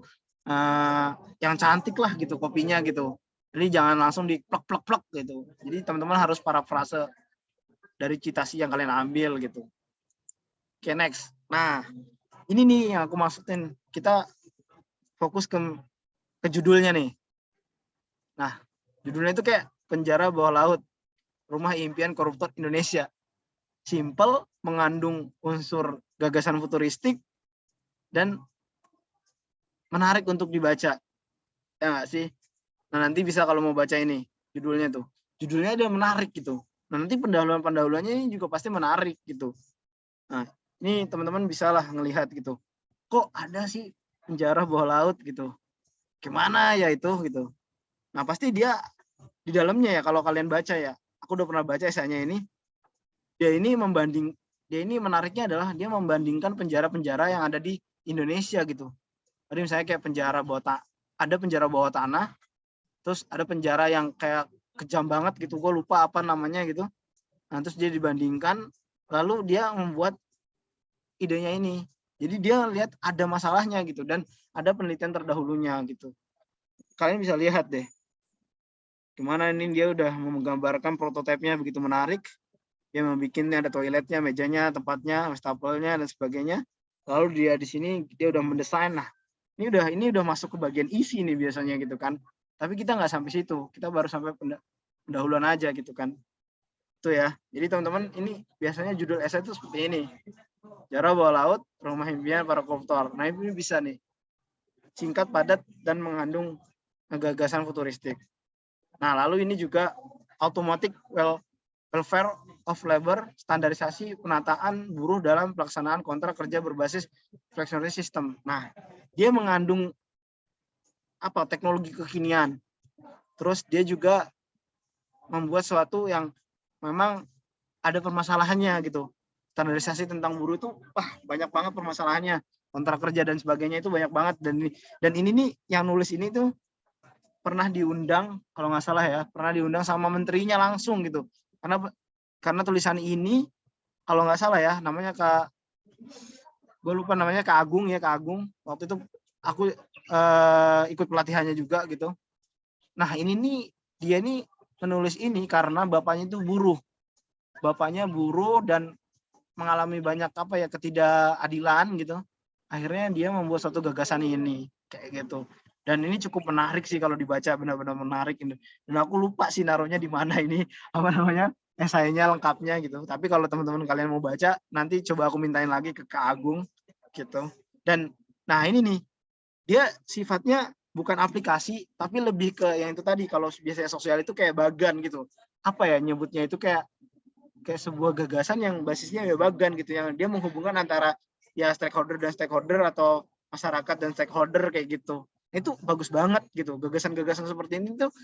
yang cantik lah gitu kopinya gitu. Jadi jangan langsung di plek gitu. Jadi teman-teman harus parafrase dari citasi yang kalian ambil gitu. Oke, next. Nah, ini nih yang aku maksudin. Kita fokus ke judulnya nih. Nah, judulnya itu kayak Penjara Bawah Laut, Rumah Impian Koruptor Indonesia. Simple, mengandung unsur gagasan futuristik, dan menarik untuk dibaca. Ya nggak sih? Nah, nanti bisa kalau mau baca ini, judulnya tuh. Judulnya dia menarik gitu. Nah, nanti pendahuluan-pendahuluannya ini juga pasti menarik gitu. Nah, ini teman-teman bisa lah ngelihat gitu. Kok ada sih penjara bawah laut gitu? Gimana ya itu gitu. Nah, pasti dia di dalamnya ya kalau kalian baca ya. Aku udah pernah baca esainya ini. Dia ini menariknya adalah dia membandingkan penjara-penjara yang ada di Indonesia gitu. Jadi misalnya kayak ada penjara bawah tanah, terus ada penjara yang kayak kejam banget gitu, gue lupa apa namanya gitu. Nah terus dia dibandingkan, lalu dia membuat idenya ini. Jadi dia lihat ada masalahnya gitu dan ada penelitian terdahulunya gitu. Kalian bisa lihat deh, gimana ini dia udah menggambarkan prototipenya begitu menarik. Dia membuatnya ada toiletnya, mejanya, tempatnya, wastafelnya dan sebagainya. Lalu dia di sini dia udah mendesain. Nah, ini udah masuk ke bagian isi nih biasanya gitu kan. Tapi kita nggak sampai situ. Kita baru sampai pendahuluan aja gitu kan. Itu ya. Jadi teman-teman ini biasanya judul esai itu seperti ini. Penjara Bawah Laut, Rumah Impian Para Koruptor. Nah, ini bisa nih. Singkat, padat, dan mengandung gagasan futuristik. Nah, lalu ini juga automatic welfare of labor, standarisasi penataan buruh dalam pelaksanaan kontrak kerja berbasis flexibility system. Nah, dia mengandung teknologi kekinian. Terus dia juga membuat sesuatu yang memang ada permasalahannya gitu. Standarisasi tentang buruh itu banyak banget permasalahannya. Kontrak kerja dan sebagainya itu banyak banget, dan ini nih yang nulis ini tuh pernah diundang kalau nggak salah ya, pernah diundang sama menterinya langsung gitu. Karena tulisan ini kalau nggak salah ya namanya gue lupa namanya Kak Agung ya, Kak Agung waktu itu aku ikut pelatihannya juga gitu. Nah ini nih dia nih menulis ini karena bapaknya itu buruh. Bapaknya buruh dan mengalami banyak ketidakadilan gitu. Akhirnya dia membuat suatu gagasan ini kayak gitu. Dan ini cukup menarik sih kalau dibaca, benar-benar menarik ini. Dan aku lupa sih naruhnya di mana ini esainya lengkapnya gitu. Tapi kalau teman-teman kalian mau baca, nanti coba aku mintain lagi ke Kak Agung gitu. Dan nah ini nih, dia sifatnya bukan aplikasi, tapi lebih ke yang itu tadi. Kalau biasanya sosial itu kayak bagan gitu. Apa ya nyebutnya itu kayak sebuah gagasan yang basisnya ya bagan gitu, yang dia menghubungkan antara ya stakeholder dan stakeholder atau masyarakat dan stakeholder kayak gitu. Itu bagus banget gitu. Gagasan-gagasan seperti ini tuh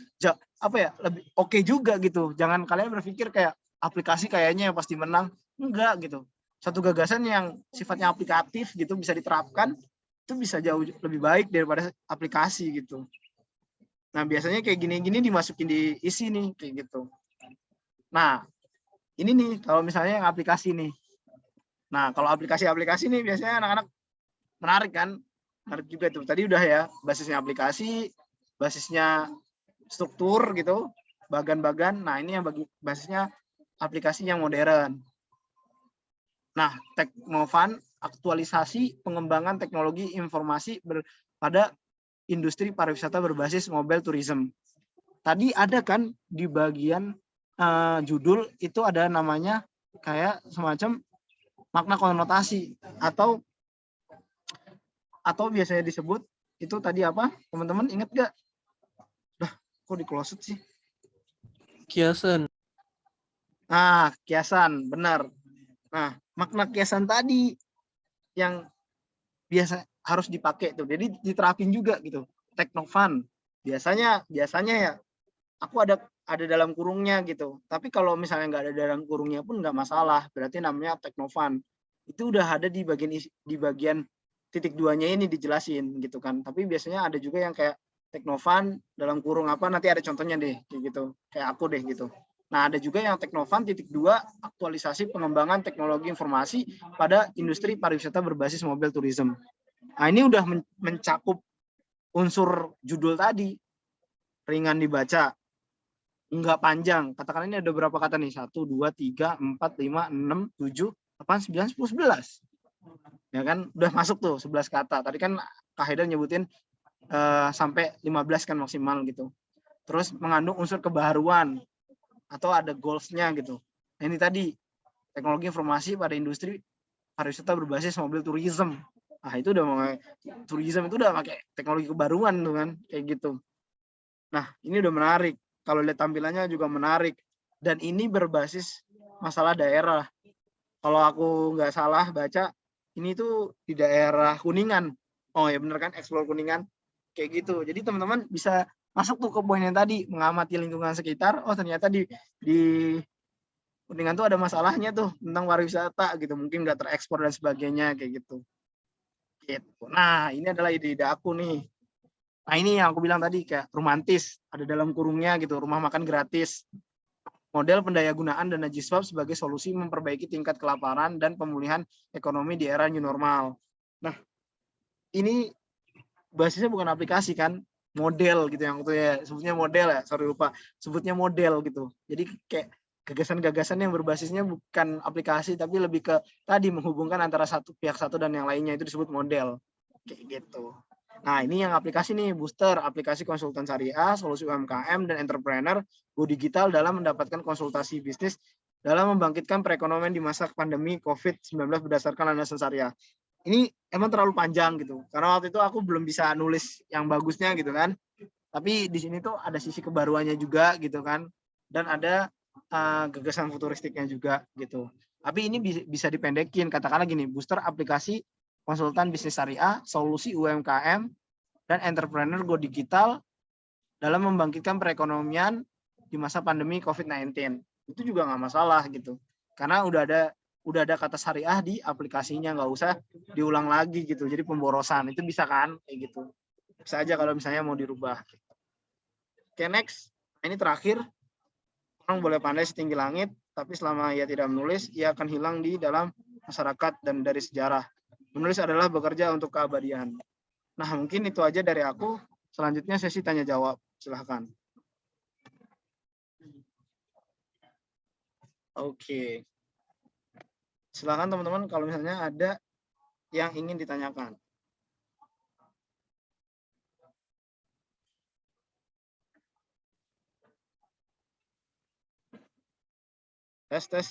lebih oke juga gitu. Jangan kalian berpikir kayak aplikasi kayaknya yang pasti menang. Enggak gitu. Satu gagasan yang sifatnya aplikatif gitu bisa diterapkan itu bisa jauh lebih baik daripada aplikasi gitu. Nah, biasanya kayak gini-gini dimasukin di isi nih kayak gitu. Nah, ini nih kalau misalnya yang aplikasi nih. Nah, kalau aplikasi-aplikasi nih biasanya anak-anak menarik kan? Menarik juga tuh. Tadi udah ya, basisnya aplikasi, basisnya struktur gitu, bagan-bagan. Nah, ini yang basisnya aplikasi yang modern. Nah, Teknovan aktualisasi pengembangan teknologi informasi pada industri pariwisata berbasis mobile tourism. Tadi ada kan di bagian judul itu ada namanya kayak semacam makna konotasi atau biasanya disebut itu tadi apa? Teman-teman ingat gak? Kok di closet sih? Kiasan. Nah, kiasan, benar. Nah, makna kiasan tadi yang biasa harus dipakai tuh. Jadi diterapin juga gitu. Teknovan. Biasanya ya aku ada dalam kurungnya gitu. Tapi kalau misalnya nggak ada dalam kurungnya pun nggak masalah. Berarti namanya Teknovan. Itu udah ada di bagian titik 2-nya ini dijelasin gitu kan. Tapi biasanya ada juga yang kayak Teknovan dalam kurung apa, nanti ada contohnya deh kayak gitu. Kayak aku deh gitu. Nah, ada juga yang Teknovan titik 2 aktualisasi pengembangan teknologi informasi pada industri pariwisata berbasis mobile tourism. Nah, ini udah mencakup unsur judul tadi. Ringan dibaca, enggak panjang. Katakan ini ada berapa kata nih? 1, 2, 3, 4, 5, 6, 7, 8, 9, 10, 11. Ya kan? Udah masuk tuh 11 kata. Tadi kan Kak Haidar nyebutin sampai 15 kan maksimal gitu. Terus mengandung unsur kebaruan atau ada goals-nya gitu. Nah, ini tadi teknologi informasi pada industri pariwisata berbasis mobil tourism. Nah, itu udah tourism itu udah pakai teknologi kebaruan tuh kan kayak gitu. Nah, ini udah menarik. Kalau lihat tampilannya juga menarik. Dan ini berbasis masalah daerah. Kalau aku nggak salah baca, ini tuh di daerah Kuningan. Oh ya bener kan, Explore Kuningan. Kayak gitu. Jadi teman-teman bisa masuk tuh ke poin yang tadi, mengamati lingkungan sekitar. Oh ternyata di Kuningan tuh ada masalahnya tuh tentang pariwisata gitu. Mungkin nggak terekspor dan sebagainya kayak gitu. Nah, ini adalah ide-ide aku nih. Nah ini yang aku bilang tadi kayak romantis, ada dalam kurungnya gitu, rumah makan gratis. Model pendayagunaan dana JISWAP sebagai solusi memperbaiki tingkat kelaparan dan pemulihan ekonomi di era new normal. Nah, ini basisnya bukan aplikasi kan, model gitu yang itu ya, sebutnya model ya, sorry lupa, sebutnya model gitu. Jadi kayak gagasan-gagasan yang berbasisnya bukan aplikasi tapi lebih ke tadi menghubungkan antara pihak satu dan yang lainnya, itu disebut model. Kayak gitu. Nah, ini yang aplikasi nih, Booster, aplikasi konsultan syariah, solusi UMKM, dan entrepreneur go digital dalam mendapatkan konsultasi bisnis dalam membangkitkan perekonomian di masa pandemi COVID-19 berdasarkan landasan syariah. Ini emang terlalu panjang gitu, karena waktu itu aku belum bisa nulis yang bagusnya gitu kan. Tapi di sini tuh ada sisi kebaruannya juga gitu kan, dan ada gagasan futuristiknya juga gitu. Tapi ini bisa dipendekin, katakanlah gini, Booster aplikasi konsultan bisnis syariah, solusi UMKM, dan entrepreneur go digital dalam membangkitkan perekonomian di masa pandemi COVID-19. Itu juga nggak masalah gitu. Karena udah ada kata syariah di aplikasinya, nggak usah diulang lagi gitu. Jadi pemborosan itu bisa kan kayak gitu. Bisa aja kalau misalnya mau dirubah. Oke, next. Ini terakhir. Orang boleh pandai setinggi langit, tapi selama ia tidak menulis, ia akan hilang di dalam masyarakat dan dari sejarah. Menulis adalah bekerja untuk keabadian. Nah, mungkin itu aja dari aku. Selanjutnya sesi tanya jawab. Silahkan. Oke. Silahkan teman-teman kalau misalnya ada yang ingin ditanyakan. Tes.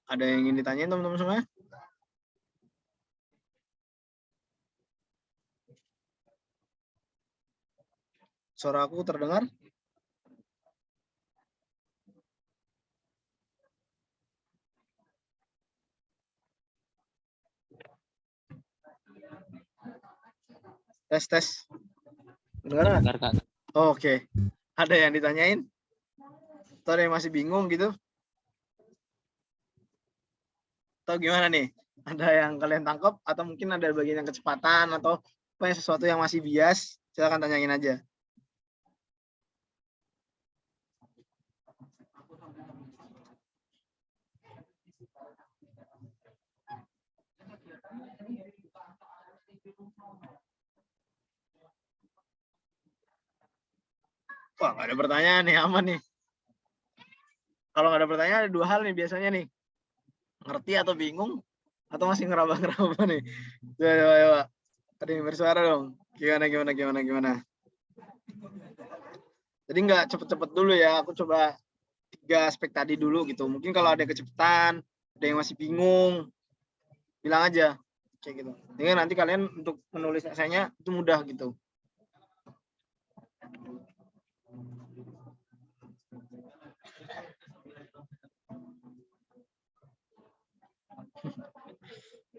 Ada yang ingin ditanyain teman-teman semua? Suara aku terdengar? Tes. Dengar nggak? Dengar, Kak. Oke. Ada yang ditanyain? Atau ada yang masih bingung gitu? Atau gimana nih? Ada yang kalian tangkap? Atau mungkin ada bagian yang kecepatan? Atau apa yang sesuatu yang masih bias? Silahkan tanyain aja. Wah, nggak ada pertanyaan nih, aman nih. Kalau nggak ada pertanyaan, ada dua hal nih biasanya nih. Ngerti atau bingung, atau masih ngeraba-ngeraba nih. Coba. Tadi bersuara dong. Gimana? Jadi nggak cepet-cepet dulu ya, aku coba 3 aspek tadi dulu gitu. Mungkin kalau ada kecepatan, ada yang masih bingung, bilang aja. Kayak gitu. Jadi nanti kalian untuk menulis esainya itu mudah gitu.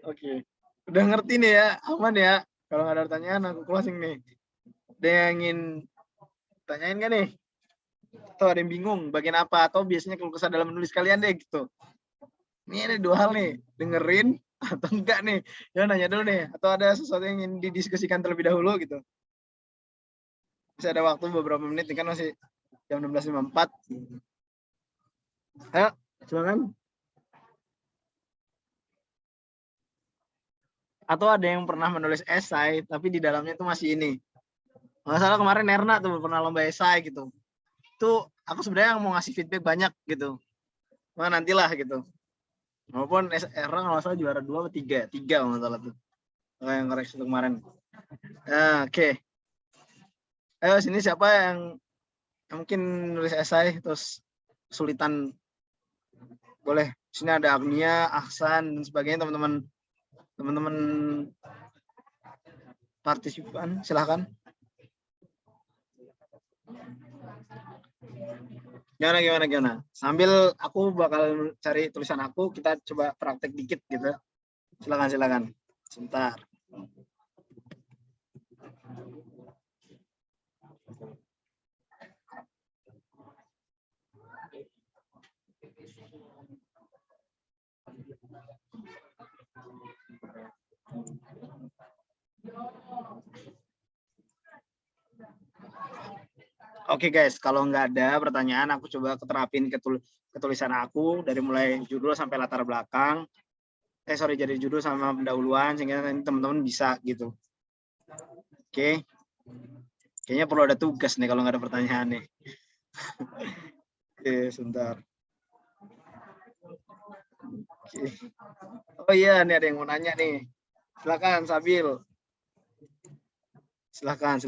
Oke. Udah ngerti nih ya, aman ya. Kalau nggak ada pertanyaan, aku closing nih. Ada yang ingin tanyain kan nih? Atau ada yang bingung bagian apa? Atau biasanya keluh kesah dalam menulis kalian deh gitu. Ini ada dua hal nih, dengerin atau enggak nih? Ya nanya dulu nih. Atau ada sesuatu yang ingin didiskusikan terlebih dahulu gitu. Masih ada waktu beberapa menit, kan masih jam 16.54. Ayo, silakan. Atau ada yang pernah menulis esai, tapi di dalamnya itu masih ini. Nggak salah kemarin Nerna tuh pernah lomba esai gitu. Itu aku sebenarnya mau ngasih feedback banyak gitu. Nah, nantilah gitu. Walaupun Erna kalau salah juara 2 atau 3 kalau nggak salah tuh. Yang koreksi itu kemarin. Nah, oke. Ayo sini siapa yang mungkin nulis esai terus kesulitan, boleh. Sini ada Agnia, Ahsan dan sebagainya, teman-teman partisipan, silahkan. Gimana? Sambil aku bakal cari tulisan aku, kita coba praktek dikit gitu. Silakan. Sebentar. Oke guys, kalau nggak ada pertanyaan, aku coba keterapin ke tulisan aku dari mulai judul sampai latar belakang. Dari judul sama pendahuluan sehingga nanti teman-teman bisa gitu. Oke. Kayaknya perlu ada tugas nih kalau nggak ada pertanyaan nih. Oke, sebentar. Oke. Oh iya, nih ada yang mau nanya nih. Silakan, Sabil. Silakan.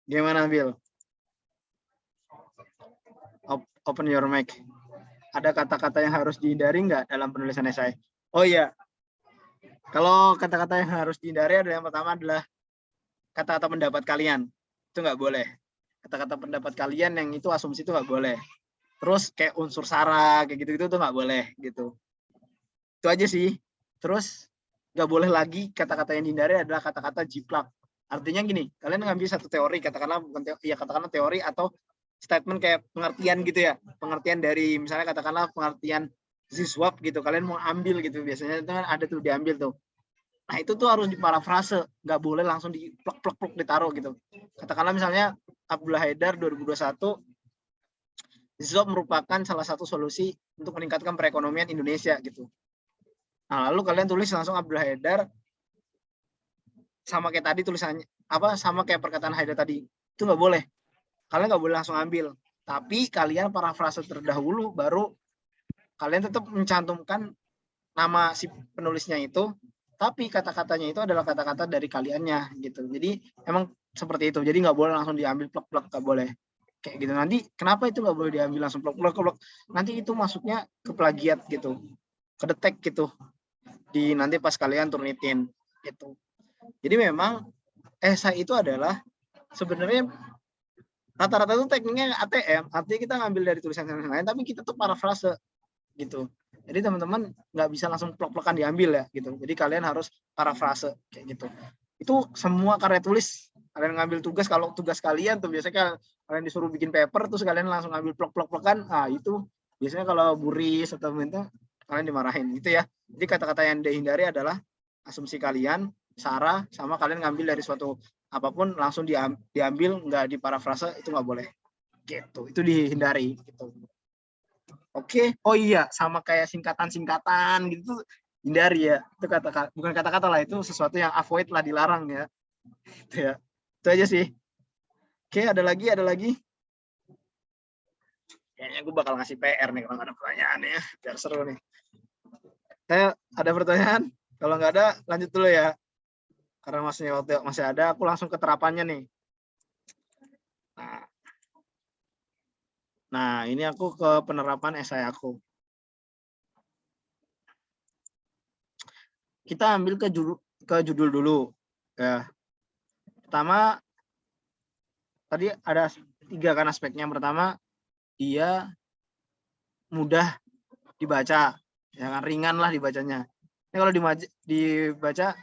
Gimana, Bil? Open your mic. Ada kata-kata yang harus dihindari nggak dalam penulisan esai? Oh iya. Kalau kata-kata yang harus dihindari yang pertama adalah kata-kata pendapat kalian. Itu nggak boleh. Kata-kata pendapat kalian yang itu asumsi itu nggak boleh. Terus kayak unsur sara, kayak gitu-gitu tuh nggak boleh gitu. Itu aja sih. Terus nggak boleh lagi kata-kata yang dihindari adalah kata-kata jiplak. Artinya gini, kalian ngambil satu teori, katakanlah teori atau statement kayak pengertian gitu ya. Pengertian dari misalnya katakanlah pengertian ziswap gitu. Kalian mau ambil gitu, biasanya itu kan ada tuh diambil tuh. Nah, itu tuh harus diparafrase, nggak boleh langsung diplek ditaruh gitu. Katakanlah misalnya Abdullah Haidar 2021 ZWAP merupakan salah satu solusi untuk meningkatkan perekonomian Indonesia gitu. Nah, lalu kalian tulis langsung Abdul Haidar sama kayak tadi tulisannya sama kayak perkataan Haidar tadi. Itu nggak boleh. Kalian nggak boleh langsung ambil. Tapi kalian parafrase terdahulu baru kalian tetap mencantumkan nama si penulisnya itu, tapi kata-katanya itu adalah kata-kata dari kaliannya gitu. Jadi emang seperti itu. Jadi nggak boleh langsung diambil plek-plek, nggak boleh. Kayak gitu. Nanti kenapa itu nggak boleh diambil langsung plek-plek? Nanti itu masuknya ke plagiat gitu, kedetek gitu. Di nanti pas kalian turnitin gitu. Jadi memang esai itu adalah sebenarnya rata-rata itu tekniknya ATM, artinya kita ngambil dari tulisan yang lain, tapi kita tuh parafrase gitu. Jadi teman-teman nggak bisa langsung plek-plekan diambil ya gitu. Jadi kalian harus parafrase kayak gitu. Itu semua karya tulis. Kalian ngambil tugas, kalau tugas kalian tuh biasanya kalian disuruh bikin paper terus kalian langsung ngambil plek-plekan, itu biasanya kalau buris atau minta kalian dimarahin gitu ya. Jadi kata-kata yang dihindari adalah asumsi kalian, sarah, sama kalian ngambil dari suatu apapun langsung diambil, nggak diparafrase, itu nggak boleh gitu. Itu dihindari gitu. Oke, oh iya, sama kayak singkatan-singkatan gitu, hindari ya. Itu bukan kata-kata lah, itu sesuatu yang avoid lah, dilarang ya. Itu ya. Itu aja sih. Oke, ada lagi. Kayaknya gue bakal ngasih PR nih kalau nggak ada pertanyaan ya, biar seru nih. Ada pertanyaan? Kalau nggak ada, lanjut dulu ya. Karena masih ada, aku langsung ke terapannya nih. Nah, ini aku ke penerapan esai aku. Kita ambil ke judul dulu. Ya. Pertama, tadi ada 3 kan aspeknya. Yang pertama, dia mudah dibaca, ya kan, ringan lah dibacanya. Ini kalau dibaca,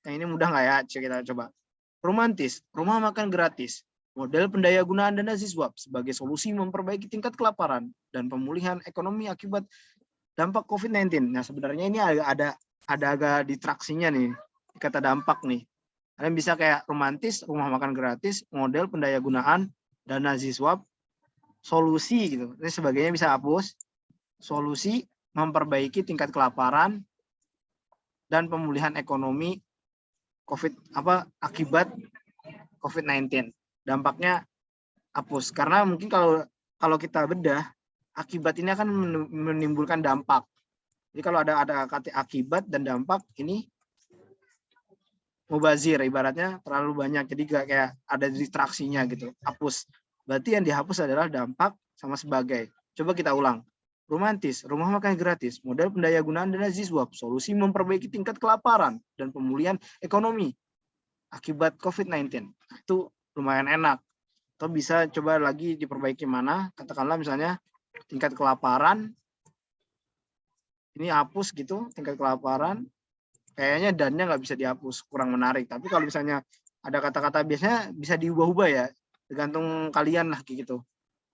yang ini mudah nggak ya? Kita coba. Romantis, rumah makan gratis, model pendaya gunaan dana ZWAP sebagai solusi memperbaiki tingkat kelaparan dan pemulihan ekonomi akibat dampak COVID-19. Nah, sebenarnya ini ada agak distraksinya nih, kata dampak nih. Kalian bisa kayak romantis, rumah makan gratis, model pendaya gunaan dana ZWAP, solusi gitu. Ini sebagainya bisa hapus. Solusi memperbaiki tingkat kelaparan dan pemulihan ekonomi akibat COVID-19. Dampaknya hapus. Karena mungkin kalau kita bedah, akibat ini akan menimbulkan dampak. Jadi kalau ada kata akibat dan dampak, ini mubazir, ibaratnya terlalu banyak. Jadi kayak ada distraksinya gitu. Hapus. Berarti yang dihapus adalah dampak sama sebagai. Coba kita ulang. Romantis, rumah makan gratis, model pendaya gunaan dana ZWAP, solusi memperbaiki tingkat kelaparan dan pemulihan ekonomi akibat COVID-19. Itu lumayan enak. Atau bisa coba lagi diperbaiki mana, katakanlah misalnya tingkat kelaparan, ini hapus gitu, tingkat kelaparan, kayaknya dannya nggak bisa dihapus, kurang menarik. Tapi kalau misalnya ada kata-kata biasanya bisa diubah-ubah ya, tergantung kalian lah gitu.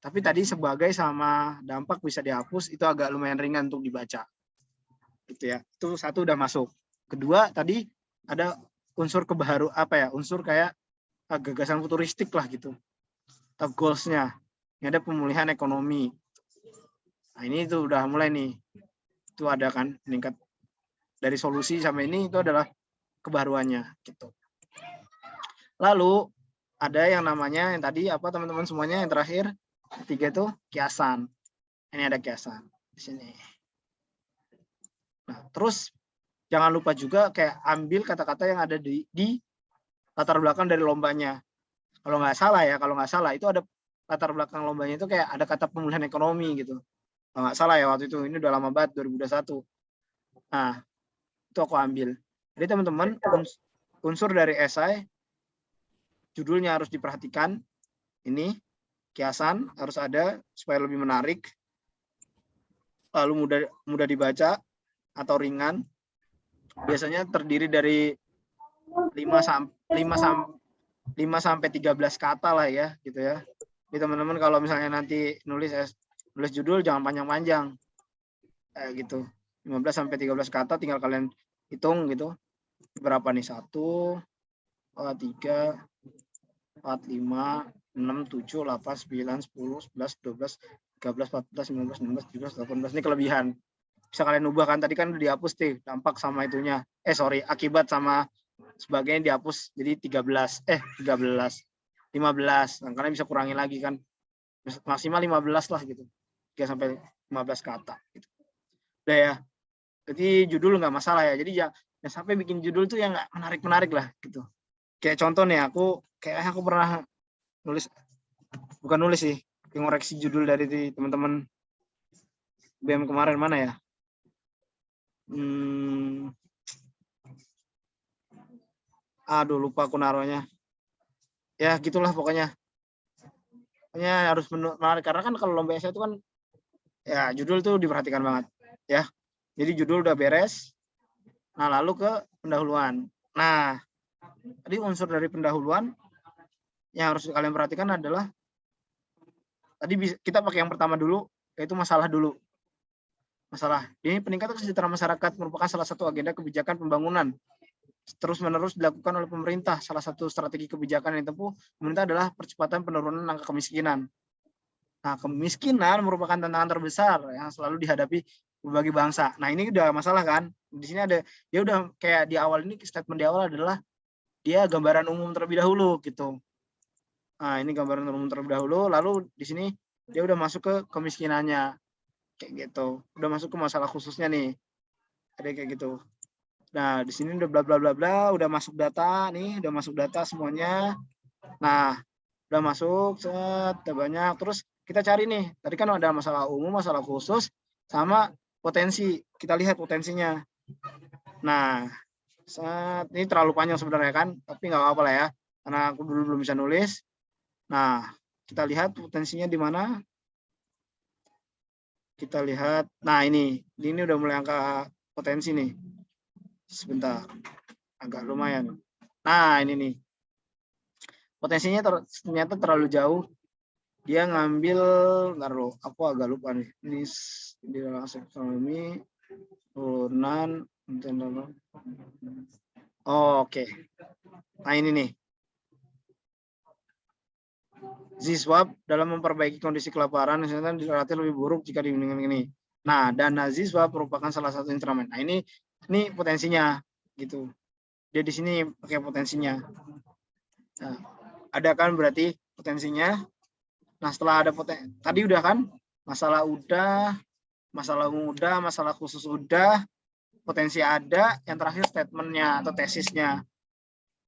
Tapi tadi sebagai sama dampak bisa dihapus, itu agak lumayan ringan untuk dibaca. Gitu ya. Itu satu udah masuk. Kedua tadi ada unsur unsur kayak gagasan futuristik lah gitu. Atau goals-nya. Ini ada pemulihan ekonomi. Nah, ini tuh udah mulai nih. Itu ada kan meningkat dari solusi sampai ini, itu adalah kebaruannya gitu. Lalu ada yang namanya yang tadi teman-teman semuanya, yang terakhir ketiga itu kiasan. Ini ada kiasan di sini. Nah, terus jangan lupa juga kayak ambil kata-kata yang ada di latar belakang dari lombanya. Kalau nggak salah itu ada latar belakang lombanya itu kayak ada kata pemulihan ekonomi gitu. Kalau nggak salah ya waktu itu, ini udah lama banget, 2021. Nah, itu aku ambil. Jadi teman-teman, unsur dari esai, judulnya harus diperhatikan. Ini kiasan harus ada supaya lebih menarik, lalu mudah dibaca atau ringan. Biasanya terdiri dari 5 sampai 13 kata lah ya gitu ya. Jadi teman-teman kalau misalnya nanti nulis judul jangan panjang-panjang. Gitu. 15 sampai 13 kata, tinggal kalian hitung gitu. Berapa nih? 1 2 3 4 5 6 7 8 9 10 11 12 13, 14, 15, 16, 17, 18. Ini kelebihan. Bisa kalian ubah kan, tadi kan udah dihapus tuh, dampak sama itunya. Akibat sama sebagainya dihapus, jadi 13, 15. Nah, kalian bisa kurangi lagi kan. Maksimal 15 lah gitu. 3 sampai 15 kata gitu. Udah ya. Jadi judul nggak masalah ya. Jadi ya sampai bikin judul tuh yang nggak menarik-menarik lah gitu. Kayak contoh nih, aku pernah nulis, bukan nulis sih, ngoreksi judul dari teman-teman BM kemarin, mana ya? Aduh, lupa aku naruhnya. Ya gitulah pokoknya. Pokoknya harus menarik, karena kan kalau lomba esai itu kan ya judul tuh diperhatikan banget ya. Jadi judul udah beres. Nah, lalu ke pendahuluan. Nah, tadi unsur dari pendahuluan yang harus kalian perhatikan adalah tadi kita pakai yang pertama dulu, yaitu masalah dulu. Masalah. Ini peningkatan kesejahteraan masyarakat merupakan salah satu agenda kebijakan pembangunan terus-menerus dilakukan oleh pemerintah. Salah satu strategi kebijakan yang ditempuh pemerintah adalah percepatan penurunan angka kemiskinan. Nah, kemiskinan merupakan tantangan terbesar yang selalu dihadapi berbagai bangsa. Nah, ini udah masalah kan? Di sini ada, dia udah kayak di awal ini, statement di awal adalah dia gambaran umum terlebih dahulu gitu. Nah, ini gambaran umum terlebih dahulu, lalu di sini dia udah masuk ke kemiskinannya. Kayak gitu. Udah masuk ke masalah khususnya nih. Ada kayak gitu. Nah, di sini udah bla bla bla bla, udah masuk data nih, udah masuk data semuanya. Nah, udah masuk, udah banyak. Terus kita cari nih, tadi kan ada masalah umum, masalah khusus, sama potensi. Kita lihat potensinya. Nah, ini terlalu panjang sebenarnya kan, tapi nggak apa-apa lah ya, karena aku dulu belum bisa nulis. Nah, kita lihat potensinya di mana. Kita lihat, nah ini udah mulai angka potensi nih. Sebentar, agak lumayan. Nah, ini nih. Potensinya ternyata terlalu jauh. Dia ngambil, aku agak lupa nih. Ini di dalam ekonomi, turunan, oke. Nah, ini nih. Ziswap dalam memperbaiki kondisi kelaparan relatif lebih buruk jika dibandingkan ini. Nah, dana Ziswap merupakan salah satu instrumen. Nah, ini potensinya gitu. Dia di sini pakai potensinya. Nah, ada kan berarti potensinya. Nah, setelah ada tadi udah kan, masalah udah, masalah umum udah, masalah khusus udah, potensi ada, yang terakhir statementnya atau tesisnya.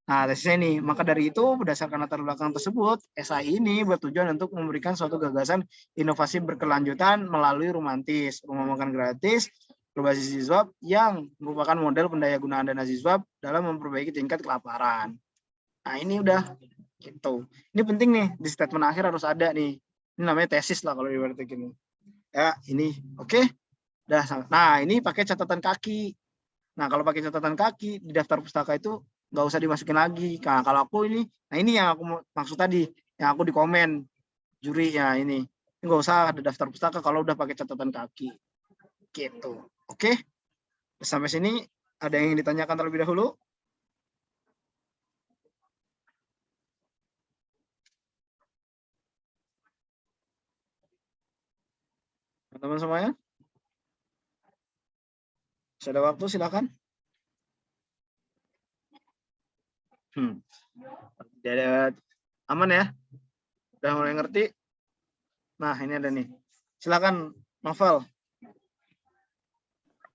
Nah, tesisnya ini, maka dari itu berdasarkan latar belakang tersebut, SI ini bertujuan untuk memberikan suatu gagasan inovasi berkelanjutan melalui rumah makan gratis berbasis Ziswap yang merupakan model pendayagunaan dana Ziswap dalam memperbaiki tingkat kelaparan. Nah, ini udah gitu. Ini penting nih, di statement akhir harus ada nih. Ini namanya tesis lah kalau ibaratnya gini. Ya, ini oke. Nah, ini pakai catatan kaki. Nah, kalau pakai catatan kaki di daftar pustaka itu nggak usah dimasukin lagi. Nah, kalau aku ini, nah ini yang aku maksud tadi, yang aku di komen juri ya ini nggak usah ada daftar pustaka kalau udah pakai catatan kaki. Gitu. Oke. Sampai sini ada yang ditanyakan terlebih dahulu? Teman-teman semuanya? Sudah waktu, silakan. Aman ya? Udah mulai ngerti? Nah, ini ada nih. Silakan, Novel.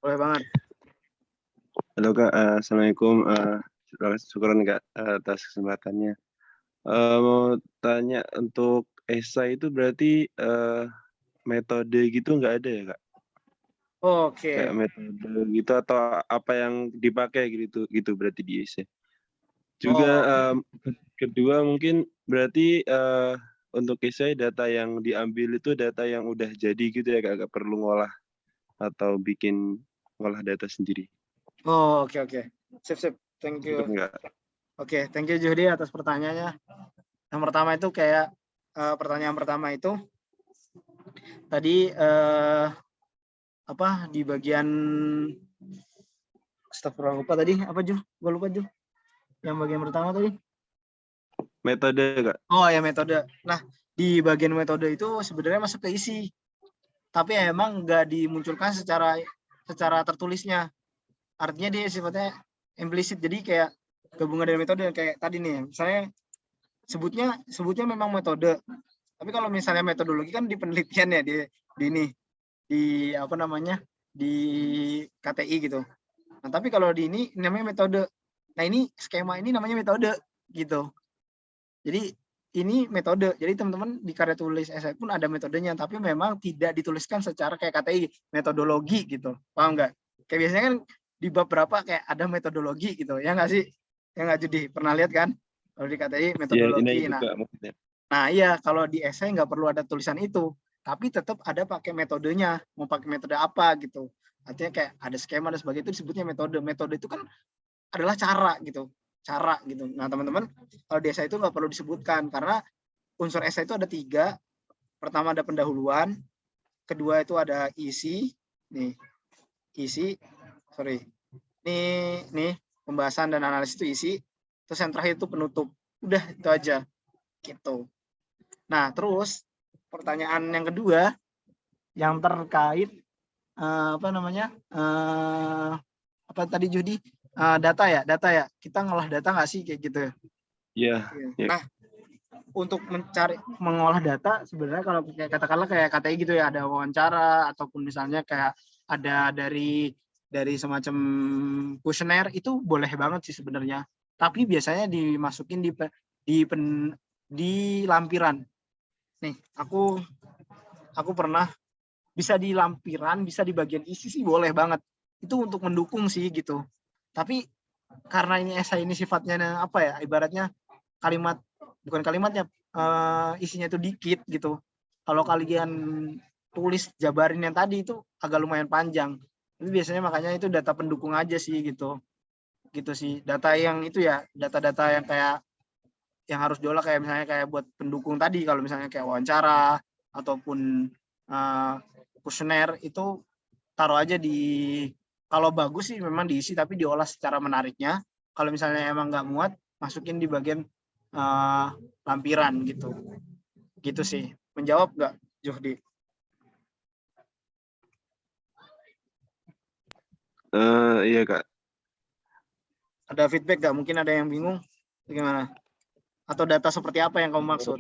Boleh banget. Halo Kak, Assalamualaikum. Syukuran Kak atas kesempatannya. Mau tanya, untuk esai itu berarti metode gitu nggak ada ya Kak? Oke. Kayak metode gitu atau apa yang dipakai gitu berarti di esai. Juga kedua mungkin berarti untuk esai data yang diambil itu data yang udah jadi gitu ya Kak, nggak perlu ngolah atau ngolah data sendiri. Oke. Sip. Thank you. Oke, thank you Juhdi atas pertanyaannya. Yang pertama itu kayak pertanyaan pertama itu tadi di bagian lupa tadi apa Juh? Gue lupa Juh. Yang bagian pertama tadi. Metode Kak. Oh ya, metode. Nah, di bagian metode itu sebenarnya masuk ke isi. tapi emang nggak dimunculkan secara tertulisnya. Artinya dia sifatnya implisit. Jadi kayak gabungan dari metode kayak tadi nih. Misalnya sebutnya memang metode. Tapi kalau misalnya metodologi kan di penelitian ya di apa namanya? Di KTI gitu. Nah, tapi kalau di ini namanya metode. Nah, ini skema ini namanya metode gitu. Jadi ini metode. Jadi teman-teman di karya tulis esai pun ada metodenya, tapi memang tidak dituliskan secara kayak KTI metodologi gitu. Paham nggak? Kayak biasanya kan di bab berapa kayak ada metodologi gitu. Ya nggak sih? Ya nggak, Judi? Pernah lihat kan? Kalau di KTI Ya, metodologi. ini juga maksudnya. Nah iya, kalau di esai nggak perlu ada tulisan itu, tapi tetap ada pakai metodenya. Mau pakai metode apa gitu. Artinya kayak ada skema dan sebagainya, itu disebutnya metode. Metode itu kan adalah cara gitu. Nah, teman-teman, kalau di esai itu nggak perlu disebutkan karena unsur esai itu ada 3. Pertama ada pendahuluan, kedua itu ada isi, nih pembahasan dan analisis itu isi, terus yang terakhir itu penutup. Udah itu aja, gitu. Nah, terus pertanyaan yang kedua yang terkait apa tadi Judi? Data ya. Kita ngolah data nggak sih kayak gitu? Iya. Nah, untuk mengolah data sebenarnya kalau katakanlah kayak KTI gitu ya, ada wawancara ataupun misalnya kayak ada dari semacam kuesioner, itu boleh banget sih sebenarnya. Tapi biasanya dimasukin di lampiran. Nih, aku pernah bisa di lampiran, bisa di bagian isi sih boleh banget. Itu untuk mendukung sih gitu. Tapi karena ini esai ini sifatnya apa ya, ibaratnya bukan kalimatnya, isinya itu dikit gitu. Kalau kalian tulis jabarin yang tadi itu agak lumayan panjang. Tapi biasanya makanya itu data pendukung aja sih gitu. Gitu sih. Data yang itu ya, data-data yang kayak yang harus diolah kayak misalnya kayak buat pendukung tadi, kalau misalnya kayak wawancara ataupun kuesioner itu taruh aja kalau bagus sih memang diisi tapi diolah secara menariknya. Kalau misalnya emang nggak muat, masukin di bagian lampiran gitu. Gitu sih. Menjawab nggak, Johdi? Iya, Kak. Ada feedback nggak? Mungkin ada yang bingung? Gimana? Atau data seperti apa yang kamu maksud?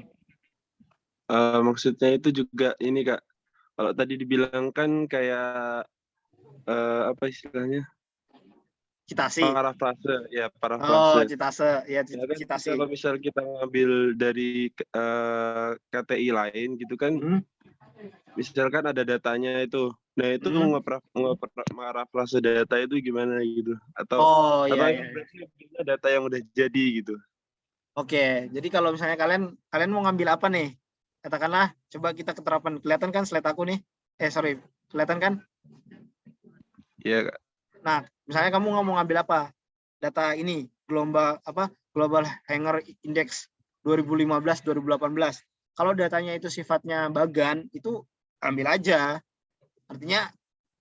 Maksudnya itu juga ini, Kak. Kalau tadi dibilang kan kayak apa istilahnya? Citasi. Parafrase. Oh, citase. Ya, Ya kan citasi. kalau misal kita ngambil dari KTI lain gitu kan, misalkan ada datanya itu. Nah, itu ngeparafrase data itu gimana gitu? Atau iya. berarti data yang udah jadi gitu. Oke, jadi kalau misalnya kalian mau ngambil apa nih? Katakanlah, coba kita keterapan. Kelihatan kan slide aku nih? Kelihatan kan? Iya, Kak. Nah, misalnya kamu mau ngambil apa? Data ini, Global Hanger Index 2015-2018. Kalau datanya itu sifatnya bagan, itu ambil aja. Artinya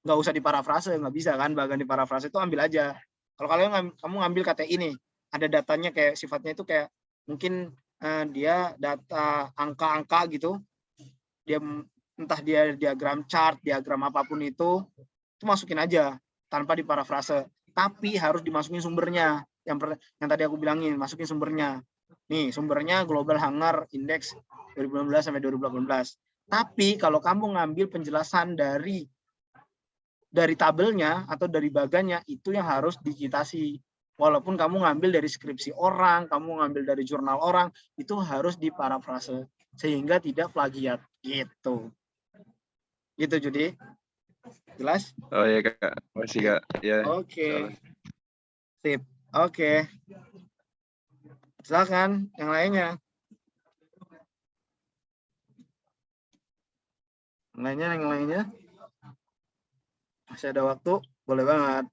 nggak usah diparafrase, nggak bisa kan bagan diparafrase, itu ambil aja. Kalau kamu ngambil KTI ini, ada datanya kayak sifatnya itu kayak mungkin dia data angka-angka gitu, dia entah dia diagram chart, diagram apapun itu masukin aja tanpa diparafrase. Tapi harus dimasukin sumbernya. Yang tadi aku bilangin, masukin sumbernya. Nih, sumbernya Global Hanger Index 2016 sampai 2018. Tapi kalau kamu ngambil penjelasan dari tabelnya atau dari bagannya, itu yang harus dicitasi. Walaupun kamu ngambil dari skripsi orang, kamu ngambil dari jurnal orang, itu harus diparafrase sehingga tidak plagiat gitu. Gitu, Judi. Jelas? Oh ya, Kak. Masih, Kak. Ya. Oke. Sip. Oke. Silakan yang lainnya. Yang lainnya. Masih ada waktu, boleh banget.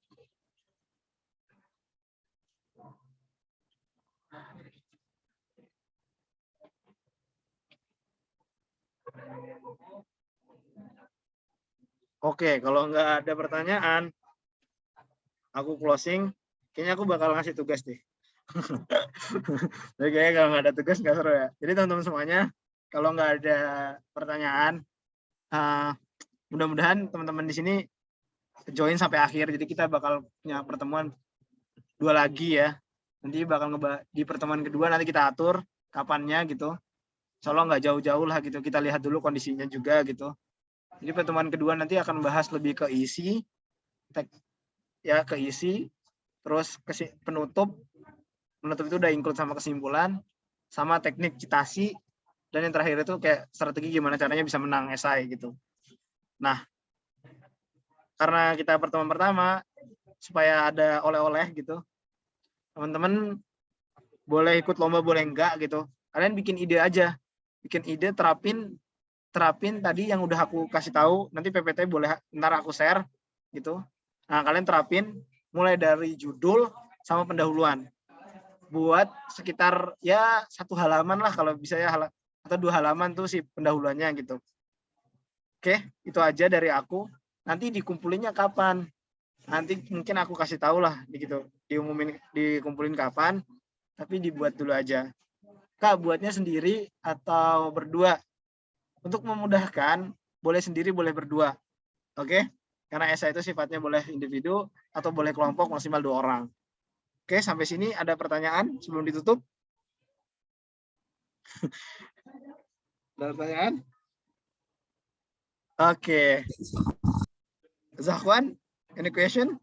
Oke, kalau nggak ada pertanyaan, aku closing. Kayaknya aku bakal ngasih tugas deh. Jadi kayaknya kalau nggak ada tugas nggak seru ya. Jadi teman-teman semuanya, kalau nggak ada pertanyaan, mudah-mudahan teman-teman di sini join sampai akhir. Jadi kita bakal punya pertemuan 2 lagi ya. Nanti bakal di pertemuan kedua nanti kita atur kapannya gitu. Insya Allah nggak jauh-jauh lah gitu. Kita lihat dulu kondisinya juga gitu. Jadi pertemuan kedua nanti akan bahas lebih ke isi, ke isi, terus penutup itu udah include sama kesimpulan, sama teknik citasi, dan yang terakhir itu kayak strategi gimana caranya bisa menang esai gitu. Nah, karena kita pertemuan pertama, supaya ada oleh-oleh gitu, teman-teman boleh ikut lomba boleh enggak gitu. Kalian bikin ide aja, bikin ide, terapin tadi yang udah aku kasih tahu, nanti PPT boleh ntar aku share gitu. Nah, kalian terapin mulai dari judul sama pendahuluan. Buat sekitar ya 1 halaman lah kalau bisa ya, atau 2 halaman tuh si pendahuluannya gitu. Oke, itu aja dari aku. Nanti dikumpulinnya kapan? Nanti mungkin aku kasih tahu lah gitu. Dikumpulin kapan, tapi dibuat dulu aja. Kak, buatnya sendiri atau berdua? Untuk memudahkan, boleh sendiri, boleh berdua. Oke? Karena esai itu sifatnya boleh individu atau boleh kelompok maksimal 2 orang. Oke, sampai sini ada pertanyaan sebelum ditutup? Ada pertanyaan? Oke. Zahwan, any question?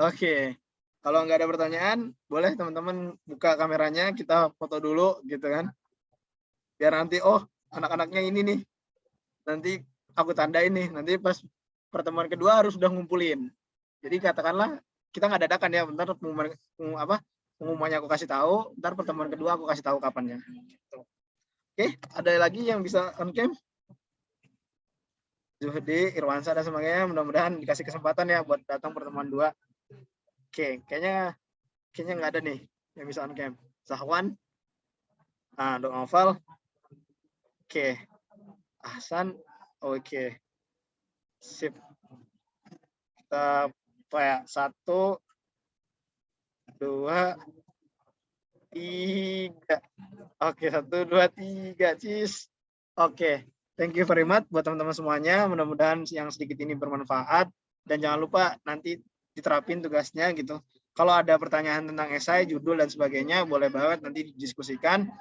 Oke. Kalau nggak ada pertanyaan, boleh teman-teman buka kameranya, kita foto dulu gitu kan. Biar nanti, oh anak-anaknya ini nih. Nanti aku tandain nih, nanti pas pertemuan kedua harus udah ngumpulin. Jadi katakanlah kita nggak dadakan ya, bentar pengumumannya aku kasih tahu, bentar pertemuan kedua aku kasih tahu kapannya. Gitu. Oke, ada lagi yang bisa on cam? Zuhdi, Irwansa dan sebagainya, mudah-mudahan dikasih kesempatan ya buat datang pertemuan 2. Oke, kayaknya nggak ada nih yang bisa on cam. Zahwan, Dok Novel, oke, Ahsan, oke, sip. Kita kayak 1, 2, 3. Oke, 1, 2, 3, cis. Oke, thank you very much buat teman-teman semuanya. Mudah-mudahan yang sedikit ini bermanfaat. Dan jangan lupa nanti diterapin tugasnya gitu. Kalau ada pertanyaan tentang esai, judul, dan sebagainya, boleh banget nanti didiskusikan.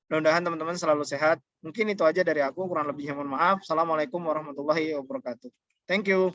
Mudah-mudahan teman-teman selalu sehat. Mungkin itu aja dari aku, kurang lebihnya mohon maaf. Assalamualaikum warahmatullahi wabarakatuh. Thank you.